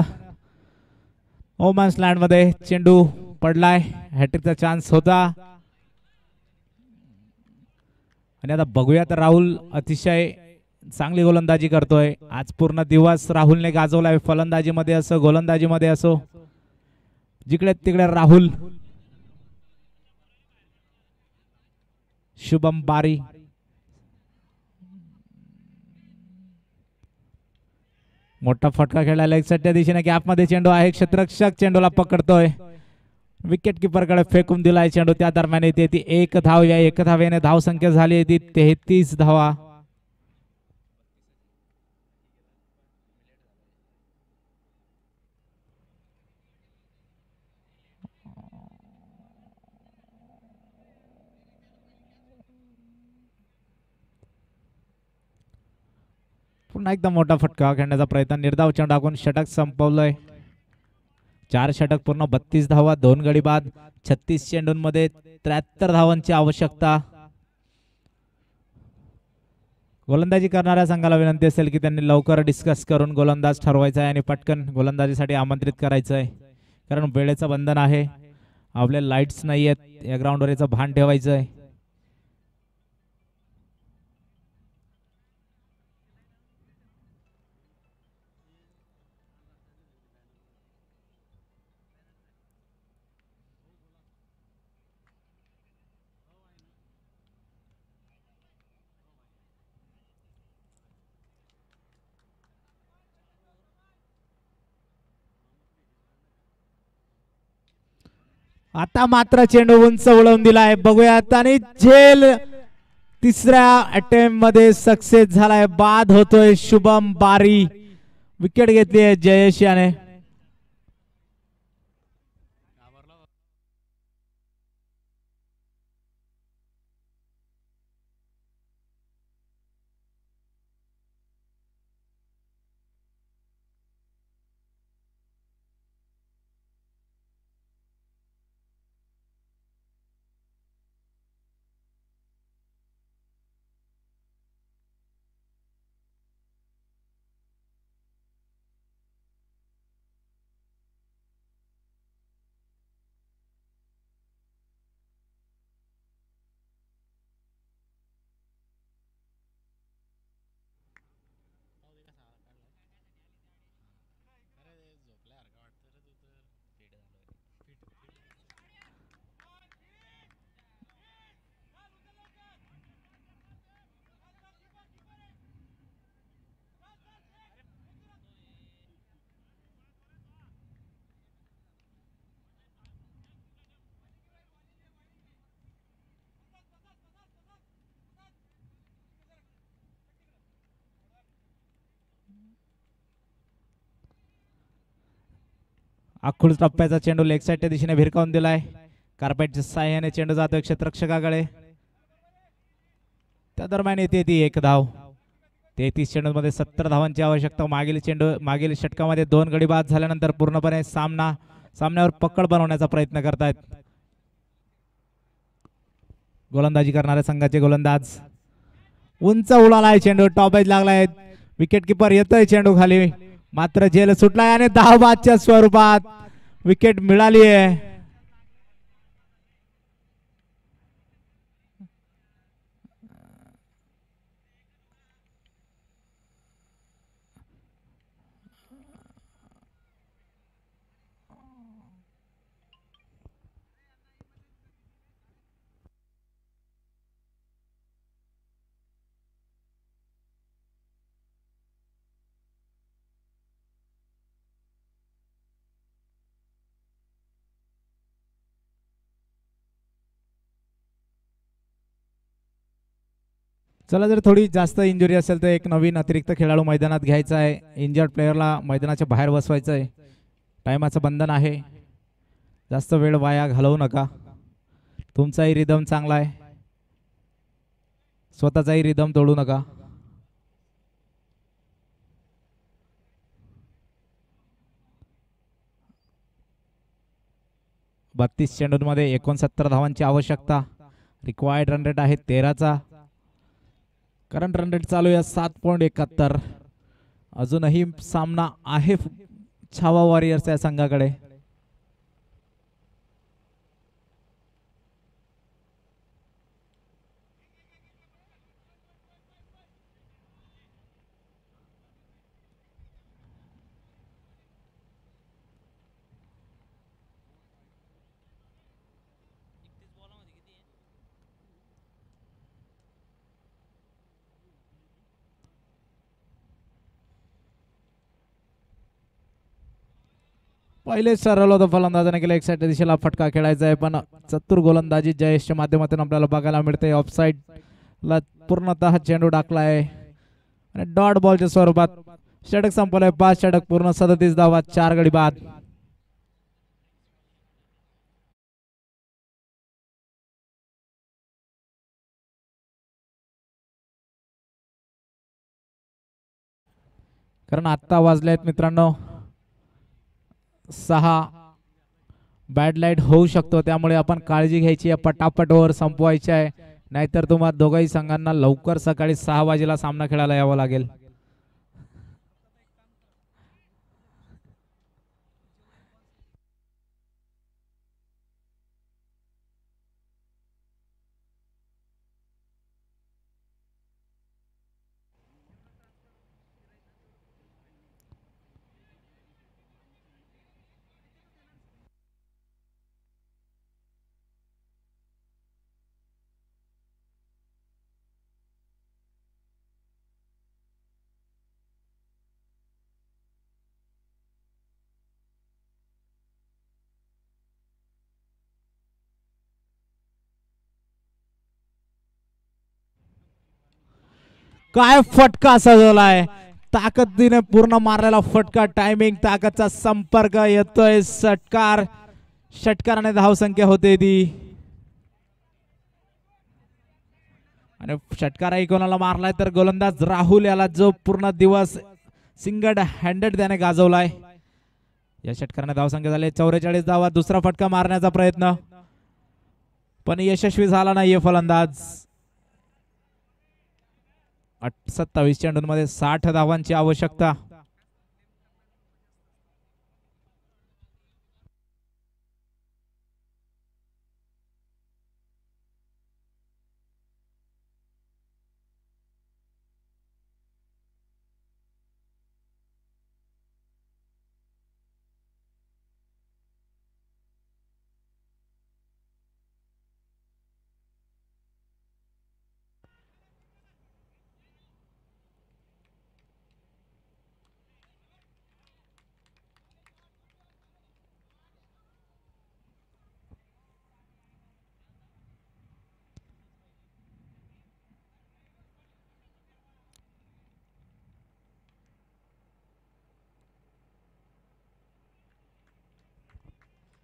ओमान्स लँड मध्ये चेंडू पडलाय. हॅट्रिकचा चान्स होता आणि आता बघूया तर राहुल अतिशय चांगली गोलंदाजी करतोय. आज पूर्ण दिवस राहुलने गाजवलाय. फलंदाजीमध्ये असो गोलंदाजीमध्ये असो जिकडे तिकडे राहुल. शुभम बारी मोठा फटका खेळला लेग साईडच्या दिशेने गॅप मध्ये चेंडू आहे. क्षेत्ररक्षक चेंडूला पकडतोय. विकेट किपर कडे फेकून दिलाय चेंडू. त्या दरम्यान येते ती 1 धाव. या 1 धावेने धावसंख्या झाली ती 33 धावा. पुन्हा एकदा मोठा फटका खेळण्याचा प्रयत्न. निर्धाव चेंडू टाकून षटक संपवलंय. 4 षटक पूर्ण 32 धावा 2 गडी बाद 36 चेंडूंमध्ये 73 धावांची आवश्यकता. गोलंदाजी करणाऱ्या संघाला विनंती असेल की त्यांनी लवकर डिस्कस करून गोलंदाज ठरवायचा आहे आणि पटकन गोलंदाजीसाठी आमंत्रित करायचं आहे. कारण वेळेचं बंधन आहे. आपले लाईट्स नाही आहेत या ग्राउंडवर. याचं भान ठेवायचं आहे. आता मात्र चेंडू उंच उडवून दिलाय, बघूयात. आणि झेल तिसऱ्या अटेम्प्ट मध्ये सक्सेस झालाय, बाद होतोय शुभम बारी. विकेट घेतली आहे जयेश याने. अख्खूळ टप्प्याचा चेंडू लेग साईडच्या दिशेने भिरकावून दिलाय. कार्पेटच्या साह्याने चेंडू जातोय क्षेत्ररक्षकाकडे. त्या दरम्यान येते ती एक धाव. 33 चेंडू मध्ये 70 धावांची आवश्यकता. मागील षटकामध्ये 2 गडी बाद झाल्यानंतर पूर्णपणे सामन्यावर पकड बनवण्याचा प्रयत्न करतायत गोलंदाजी करणाऱ्या संघाचे गोलंदाज. उंच उडालाय चेंडू, टॉपेज लागलाय. विकेट किपर येतोय चेंडू खाली, मात्र झेल सुटलाय आणि धावबादच्या स्वरूपात विकेट मिळाली आहे. चला, जर थोडी जास्त इंजुरी असेल तर एक नवीन अतिरिक्त खेळाडू मैदानात घ्यायचा आहे. इंजर्ड प्लेयरला मैदानाच्या बाहेर बसवायचं आहे. टायमाचं बंधन आहे, जास्त वेळ वाया घालवू नका. तुमचाही रिदम चांगला आहे, स्वतःचाही रिदम तोडू नका. बत्तीस चेंडूंमध्ये 69 धावांची आवश्यकता. रिक्वायर्ड रन रेट आहे 13चा. करंट रन रेट चालू आहे 7.71. अजूनही सामना आहे छावा वॉरियर्स या संघाकडे. पहिले सरळ होतं फलंदाजाने केलं, एक साईड दिशेला फटका खेळायचा आहे, पण चतुर गोलंदाजी जयेशच्या माध्यमातून आपल्याला बघायला मिळते. ऑफसाईड ला पूर्णतः चेंडू टाकलाय आणि डॉट बॉलच्या स्वरूपात षटक संपलंय. 5 षटक पूर्ण, 37 धावा, 4 गडी बाद. कारण आता वाजले आहेत मित्रांनो 6. बॅड लाईट होऊ शकतो, त्यामुळे आपण काळजी घ्यायची आहे. पटापट ओव्हर संपवायची आहे, नाहीतर तुम्हाला दोघाही संघांना लवकर सकाळी 6 वाजेला सामना खेळायला यावं लागेल. काय फटका सजवलाय, ताकदीने पूर्ण मारलेला फटका, टायमिंग ताकदचा संपर्क, येतोय षटकार. षटकाराने धावसंख्या होते ती, आणि षटकारही कोणाला मारलाय तर गोलंदाज राहुल याला, जो पूर्ण दिवस सिंगल हँडेड त्याने गाजवलाय. या षटकाराने धावसंख्या झाले 44 धावा. दुसरा फटका मारण्याचा प्रयत्न पण यशस्वी झाला नाहीये फलंदाज. 27 चेंडूंमध्ये 60 धावांची आवश्यकता.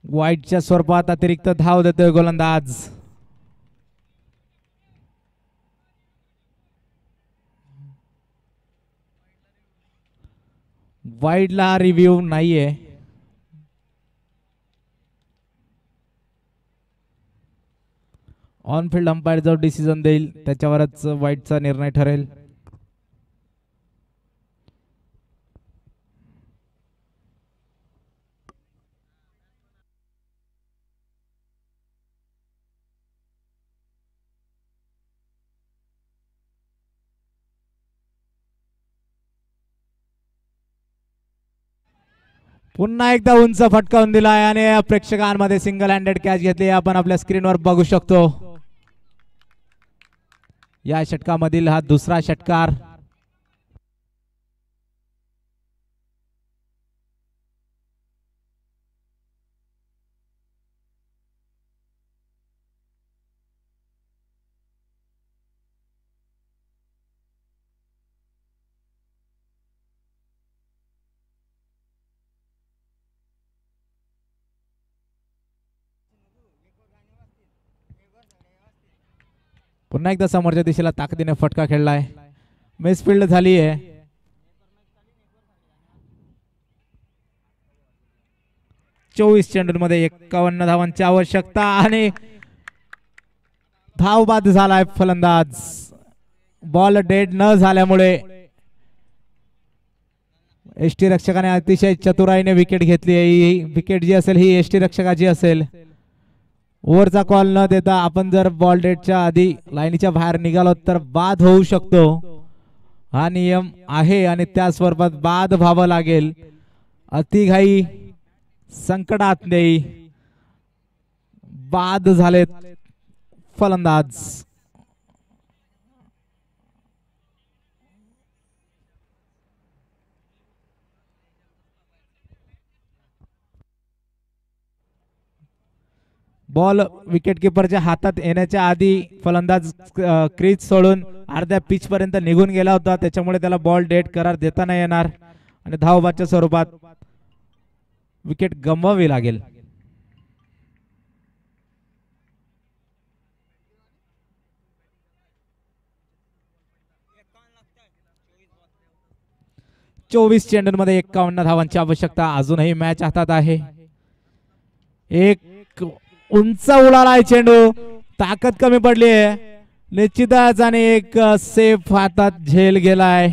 वाईटच्या स्वरूपात अतिरिक्त धाव देतोय गोलंदाज. वाईडला रिव्ह्यू नाहीये. ऑन फील्ड अंपायर जो डिसिजन देईल त्याच्यावरच वाईटचा निर्णय ठरेल. पुन्हा एकदा उंच फटकावून दिलाय आणि प्रेक्षकांमध्ये सिंगल हँडेड कॅच घेतली, आपण आपल्या स्क्रीनवर बघू शकतो. या षटकामधील हा दुसरा षटकार. पुन्हा एकदा समोरच्या दिशेला ताकदीने फटका खेळलाय, मिसफिल्ड झाली आहे. चोवीस चेंडूंमध्ये 51 धावांची आवश्यकता आणि धाव बाद झालाय फलंदाज. बॉल डेड न झाल्यामुळे एसटी रक्षकाने अतिशय चतुराईने विकेट घेतली. ही विकेट जी असेल ही एसटी रक्षकाची असेल. ओव्हरचा कॉल न देता आपण जर बॉल डेटच्या आधी लाईनीच्या बाहेर निघालो तर बाद होऊ शकतो, हा नियम आहे आणि त्या स्वरूपात बाद व्हावं लागेल. अतिघाई संकटात नाही, बाद झालेत फलंदाज. बॉल विकेट किपरच्या हातात येण्याच्या आधी फलंदाज क्रीज सोडून अर्ध्या पिच पर्यंत निघून गेला होता, त्याच्यामुळे त्याला बॉल डेट करार देता नाही येणार आणि धावबादच्या स्वरूपात विकेट गमवावी लागेल. चोवीस चेंडूंमध्ये 51 धावांची आवश्यकता. अजूनही मॅच हातात आहे. एक उंच उडालाय चेंडू, ताकद कमी पडली आहे निश्चितच, आणि एक सेफ हातात झेल गेलाय.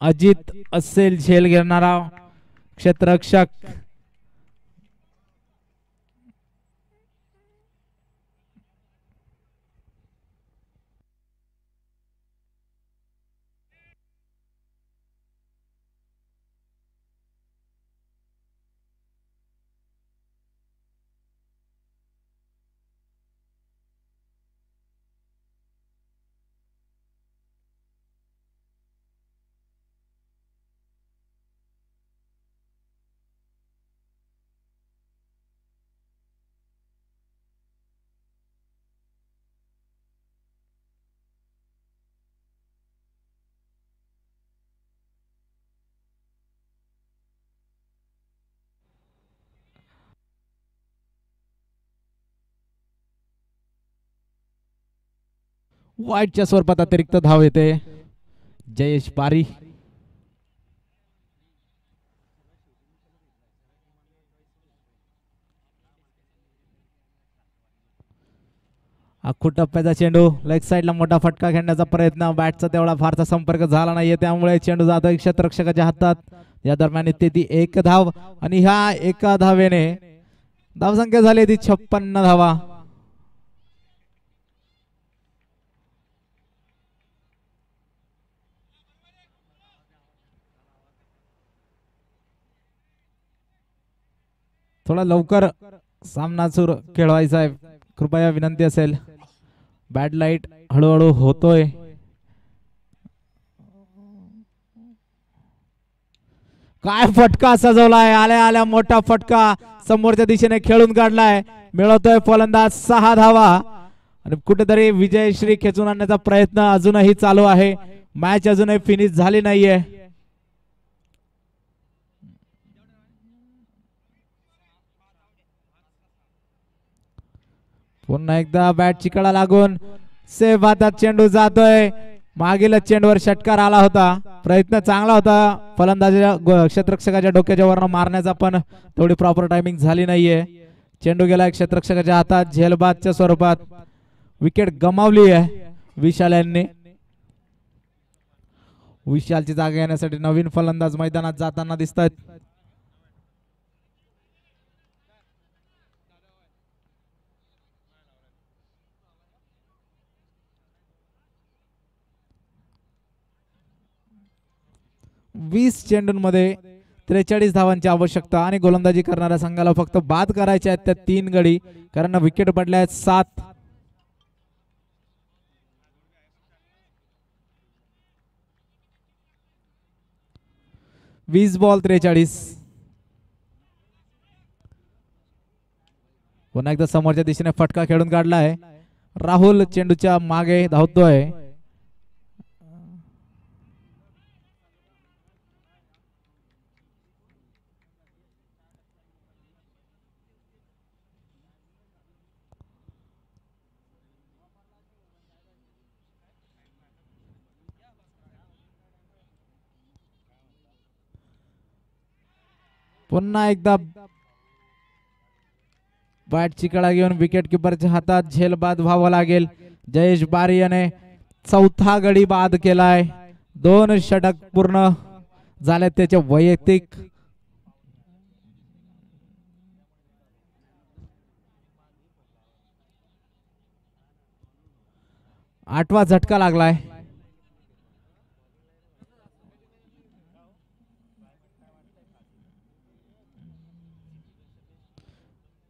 अजित असेल झेल घेणारा क्षेत्ररक्षक. वाईटच्या स्वरूपात अतिरिक्त धाव येते. जयेश बारी आखूट टप्प्याचा चेंडू लेग साइडला मोठा फटका खेळण्याचा प्रयत्न. बॅटचा तेवढा फारसा संपर्क झाला नाहीये, त्यामुळे चेंडू जातो क्षेत्ररक्षकाच्या हातात. या दरम्यान येते ती एक धाव आणि ह्या एका धावेने धावसंख्या झाली ती 56 धावा. थोडा लवकर सामना सुरू खेळवायचा आहे, कृपया विनंती असेल. बॅड लाईट हळूहळू होतोय. काय फटका सजवलाय, आल्या आल्या मोठा फटका समोरच्या दिशेने खेळून काढलाय. मिळवतोय फलंदाज 6 धावा आणि कुठेतरी विजयश्री खेचून आणण्याचा प्रयत्न अजूनही चालू आहे. मॅच अजूनही फिनिश झाली नाहीये. पुन्हा एकदा बॅट चिकडा लागून सेफ हातात चेंडू जातोय. मागील चेंडूवर षटकार आला होता. प्रयत्न चांगला होता फलंदाजाच्या क्षेत्ररक्षकाच्या डोक्याच्या वरनं मारण्याचा, पण तेवढी प्रॉपर टायमिंग झाली नाहीये. चेंडू गेला क्षेत्ररक्षकाच्या हातात झेलबादच्या स्वरूपात. विकेट गमावली आहे विशाल यांनी. विशालची जागा घेण्यासाठी नवीन फलंदाज मैदानात जाताना दिसतात. वीस चेंडूंमध्ये 43 धावांची आवश्यकता आणि गोलंदाजी करणाऱ्या संघाला फक्त बाद करायचे आहेत त्या 3 गडी, कारण विकेट पडल्या आहेत 7. वीस बॉल 43. पुन्हा एकदा समोरच्या दिशेने फटका खेळून काढलाय. राहुल चेंडूच्या मागे धावतोय. पुन्हा एकदा बॅट चिकडा घेऊन विकेट किपरच्या हातात झेलबाद व्हावं लागेल. जयेश बारी याने 4था गडी बाद केलाय. 2 षटक पूर्ण झाले त्याचे वैयक्तिक. आठवा झटका लागलाय.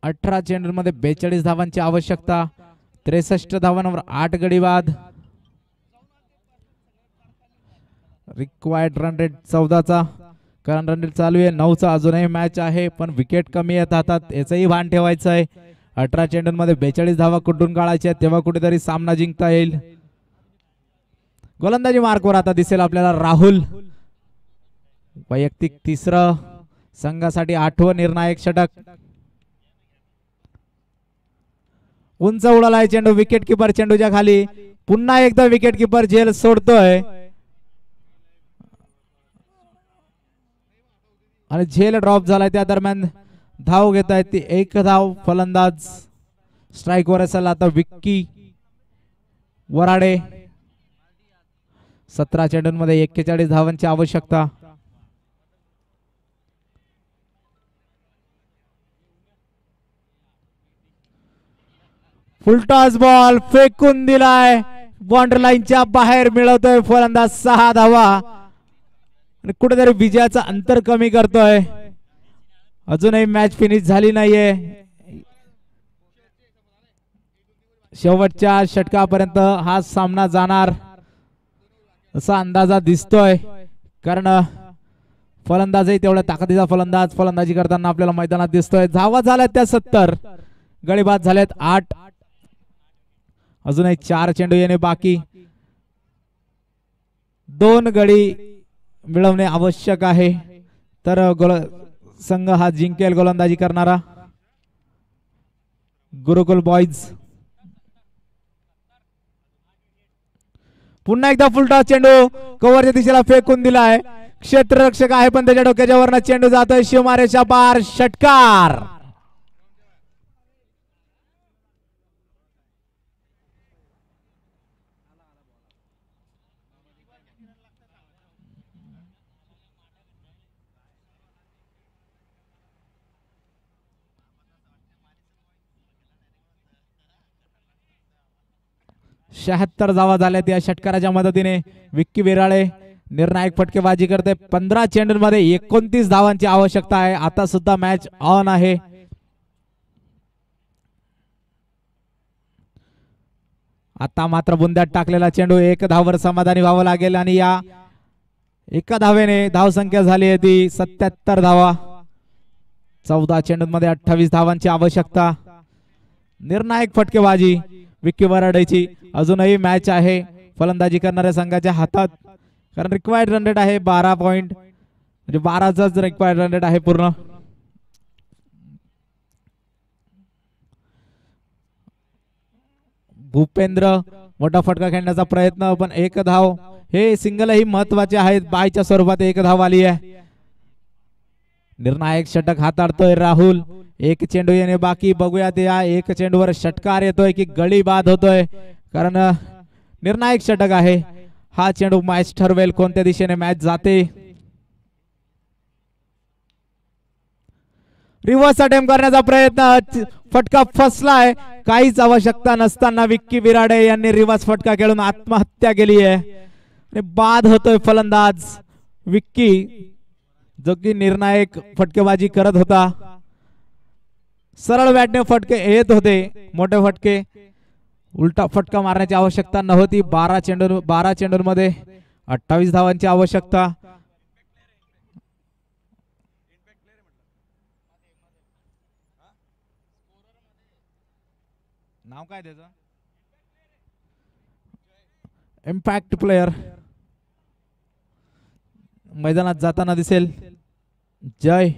18 चेंडूंमध्ये 42 धावांची आवश्यकता. 63 धावांवर 8 गडी बाद. रिक्वायर्ड रन रेट 14चा, कारण रन रेट चालू आहे. 9चा अजूनही मॅच आहे, पण विकेट कमी येत हातात याचंही भान ठेवायचं आहे. 18 चेंडूंमध्ये 42 धावा कुठून काढायच्या, तेव्हा कुठेतरी सामना जिंकता येईल. गोलंदाजी मार्कवर आता दिसेल आपल्याला राहुल. वैयक्तिक 3रं, संघासाठी 8वं निर्णायक षटक. उंच उडालाय चेंडू. विकेट किपर चेंडूच्या खाली. पुन्हा एकदा विकेट किपर झेल सोडतोय आणि झेल ड्रॉप झालाय. त्या दरम्यान धाव घेत आहेत ती 1 धाव. फलंदाज स्ट्राइक वर असेल आता विक्की वराडे. 17 चेंडूंमध्ये 41 धावांची आवश्यकता. फुलटॉस बॉल फेकून दिलाय. बाउंड्री लाईनच्या बाहेर मिळवतोय फलंदाज 6 धावा आणि कुठेतरी विजयाचं अंतर कमी करतोय. अजूनही मॅच फिनिश झाली नाहीये. शेवटच्या षटकापर्यंत हा सामना जाणार असा अंदाजा दिसतोय, कारण फलंदाजही तेवढ्या ताकदीचा फलंदाजी करताना आपल्याला मैदानात दिसतोय. धावा झाल्यात त्या 70, गडी बाद झालेत 8. अजूनही 4 चेंडू येणे बाकी. 2 गडी मिळवणे आवश्यक आहे, तर संघ हा जिंकेल गोलंदाजी करणारा. गुरुकुल बॉयज पुन्हा एकदा फुलटॉस चेंडू कव्हरच्या दिशेला फेकून दिलाय. क्षेत्ररक्षक आहे पण त्याच्या डोक्याच्या वरनं चेंडू जातोय सीमारेषा पार. षटकार. शहात्तर धावा झाल्यात या षटकाराच्या मदतीने. विक्की विराळे निर्णायक फटकेबाजी करते. 15 चेंडूंमध्ये 29 धावांची आवश्यकता आहे. आता सुद्धा मॅच ऑन आहे. आता मात्र बुंद्यात टाकलेला चेंडू 1 धावावर समाधानी व्हावं लागेल आणि या एका धावेने धावसंख्या झाली आहे ती 77 धावा. 14 चेंडूंमध्ये 28 धावांची आवश्यकता. निर्णायक फटकेबाजी विक्की वराडेची. अजूनही मॅच आहे फलंदाजी करणाऱ्या संघाच्या हातात, कारण रिक्वायर्ड रन रेट आहे 12 पॉइंट, म्हणजे 12चाच रिक्वायर्ड रन रेट आहे पूर्ण. भूपेंद्र मोठा फटका खेळण्याचा प्रयत्न, पण 1 धाव. हे सिंगलही महत्वाचे आहेत. बायच्या स्वरूपात 1 धाव आली आहे. निर्णायक षटक हाताळतोय राहुल. 1 चेंडू येणे बाकी. बघूयात या 1 चेंडूवर षटकार येतोय की गडी बाद होतोय, कारण निर्णायक षटक आहे. हा चेंडू मॅच ठरवेल कोणत्या दिशेने मॅच जाते. रिव्हर्स अटेम्प्ट करण्याचा प्रयत्न, फटका फसलाय. काहीच आवश्यकता नसताना विक्की विराडे यांनी रिव्हर्स फटका खेळून आत्महत्या केली आहे. बाद होतोय फलंदाज विक्की, जो की निर्णायक फटकेबाजी करत होता. सरळ बॅटने फटके येत होते, मोठे फटके. उलटा फटका मारण्याची आवश्यकता नव्हती. 12 चेंडूंमध्ये 28 धावांची आवश्यकता. नाव काय त्याचं? इम्पॅक्ट प्लेयर मैदानात जाताना दिसेल. जय.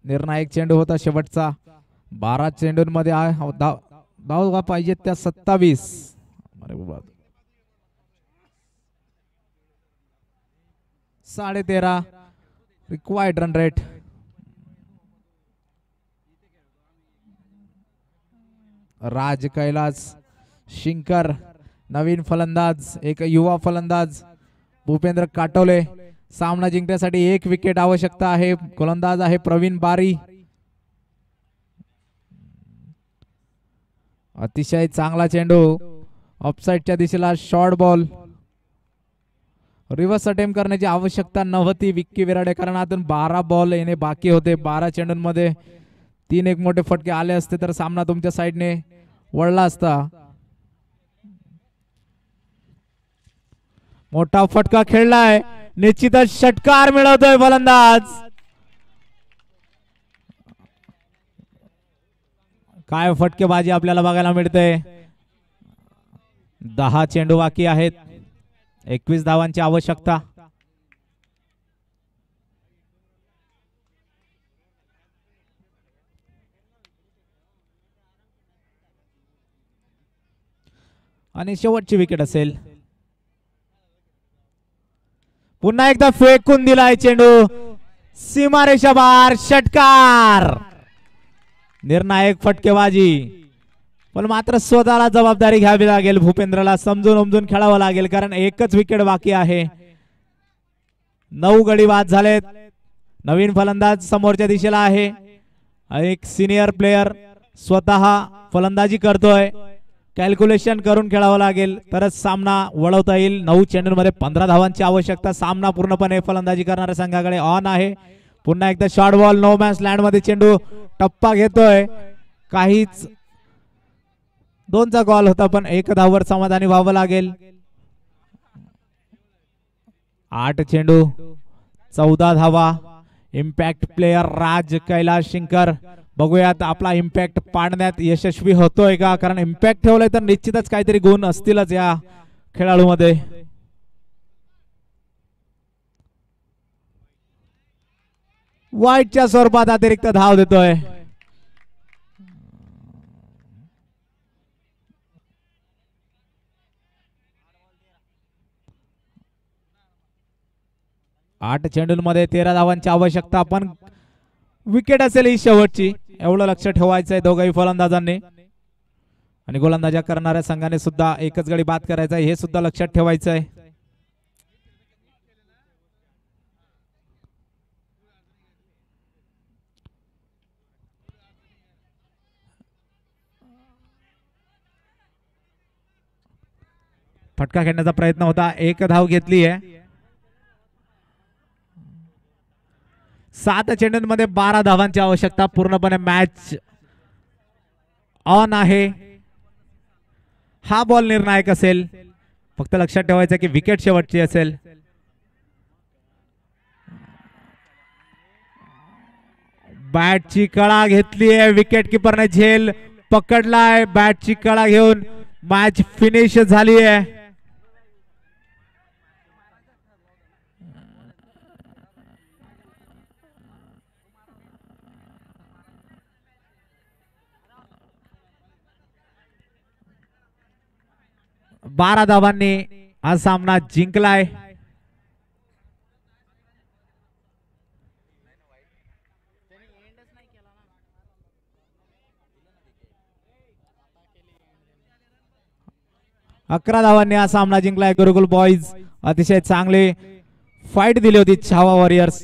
निर्णायक चेंडू होता शेवटचा. 12 चेंडूंमध्ये धाव पाहिजेत त्या 27. अरे बाबा 13.5 रिक्वायर्ड रन रेट. राज कैलास शिंकर नवीन फलंदाज, एक युवा फलंदाज भूपेंद्र काटोले. सामना जिंकण्यासाठी 1 विकेट आवश्यकता आहे. गोलंदाज आहे प्रवीण बारी. अतिशय चांगला चेंडू ऑफसाइडच्या दिशेला. Short ball. रिव्हर्स अटेम्प्ट करण्याची आवश्यकता नव्हती विक्की विराडे, कारण आतून 12 बॉल येणे बाकी होते. 12 चेंडूंमध्ये 3 एक मोठे फटके आले असते तर सामना तुमच्या साइडने वळला असता. मोठा फटका खेळलाय. निश्चितच षटकार मिळवतोय फलंदाज. काय फटकेबाजी आपल्याला बघायला मिळते. 10 चेंडू बाकी आहेत. 21 धावांची आवश्यकता. आणि शेवटची विकेट असेल. पुन्हा एकदा फेकून दिलाय चेंडू सीमारेषा बाहेर. षटकार. निर्णायक फटकेबाजी, पण मात्र स्वतःला जबाबदारी घ्यावी लागेल. भूपेंद्रला समजून उमजून खेळावं लागेल, कारण 1च विकेट बाकी आहे. 9 गडी बाद झालेत. नवीन फलंदाज समोरच्या दिशेला आहे. एक सिनियर प्लेयर स्वतः फलंदाजी करतोय. कॅल्क्युलेशन करून खेळावं लागेल तरच सामना वळवता येईल. 9 चेंडूंमध्ये 15 धावांची आवश्यकता. सामना पूर्णपणे फलंदाजी करणाऱ्या संघाकडे ऑन आहे. पुन्हा एकदा short ball. No man's land मध्ये चेंडू टप्पा घेतोय. काहीच 2चा गॉल होता, पण 1 धावावर समाधानी व्हावं लागेल. 8 चेंडू 14 धावा. इम्पॅक्ट प्लेयर राज कैलास शिंकर. बघूयात आपला इम्पॅक्ट पाडण्यात यशस्वी होतोय का, कारण इम्पॅक्ट ठेवलाय तर निश्चितच काहीतरी गुण असतीलच या खेळाडूमध्ये. वाईटच्या स्वरूपात अतिरिक्त धाव देतोय. 8 चेंडूंमध्ये 13 धावांची आवश्यकता, पण विकेट असेल ही शेवटची, एवढं लक्ष ठेवायचं आहे दोघाही फलंदाजांनी. आणि गोलंदाजा करणाऱ्या संघाने सुद्धा एकच गडी बाद करायचा आहे, हे सुद्धा लक्षात ठेवायचं आहे. फटका खेळण्याचा प्रयत्न होता, एक धाव घेतली आहे. 7 चेंडूंमध्ये 12 धावांची आवश्यकता, पूर्णपणे मॅच ऑन आहे. हा बॉल निर्णायक असेल, फक्त लक्षात ठेवायचं की विकेट शेवटची असेल. बॅटची कळा घेतली आहे, विकेट किपरने झेल पकडलाय, बॅटची कळा घेऊन मॅच फिनिश झाली आहे. बारा धावांनी हा सामना जिंकलाय. अकरा धावांनी हा सामना जिंकलाय. गुरुकुल बॉईज अतिशय चांगले फाईट दिली होती छावा वॉरियर्स.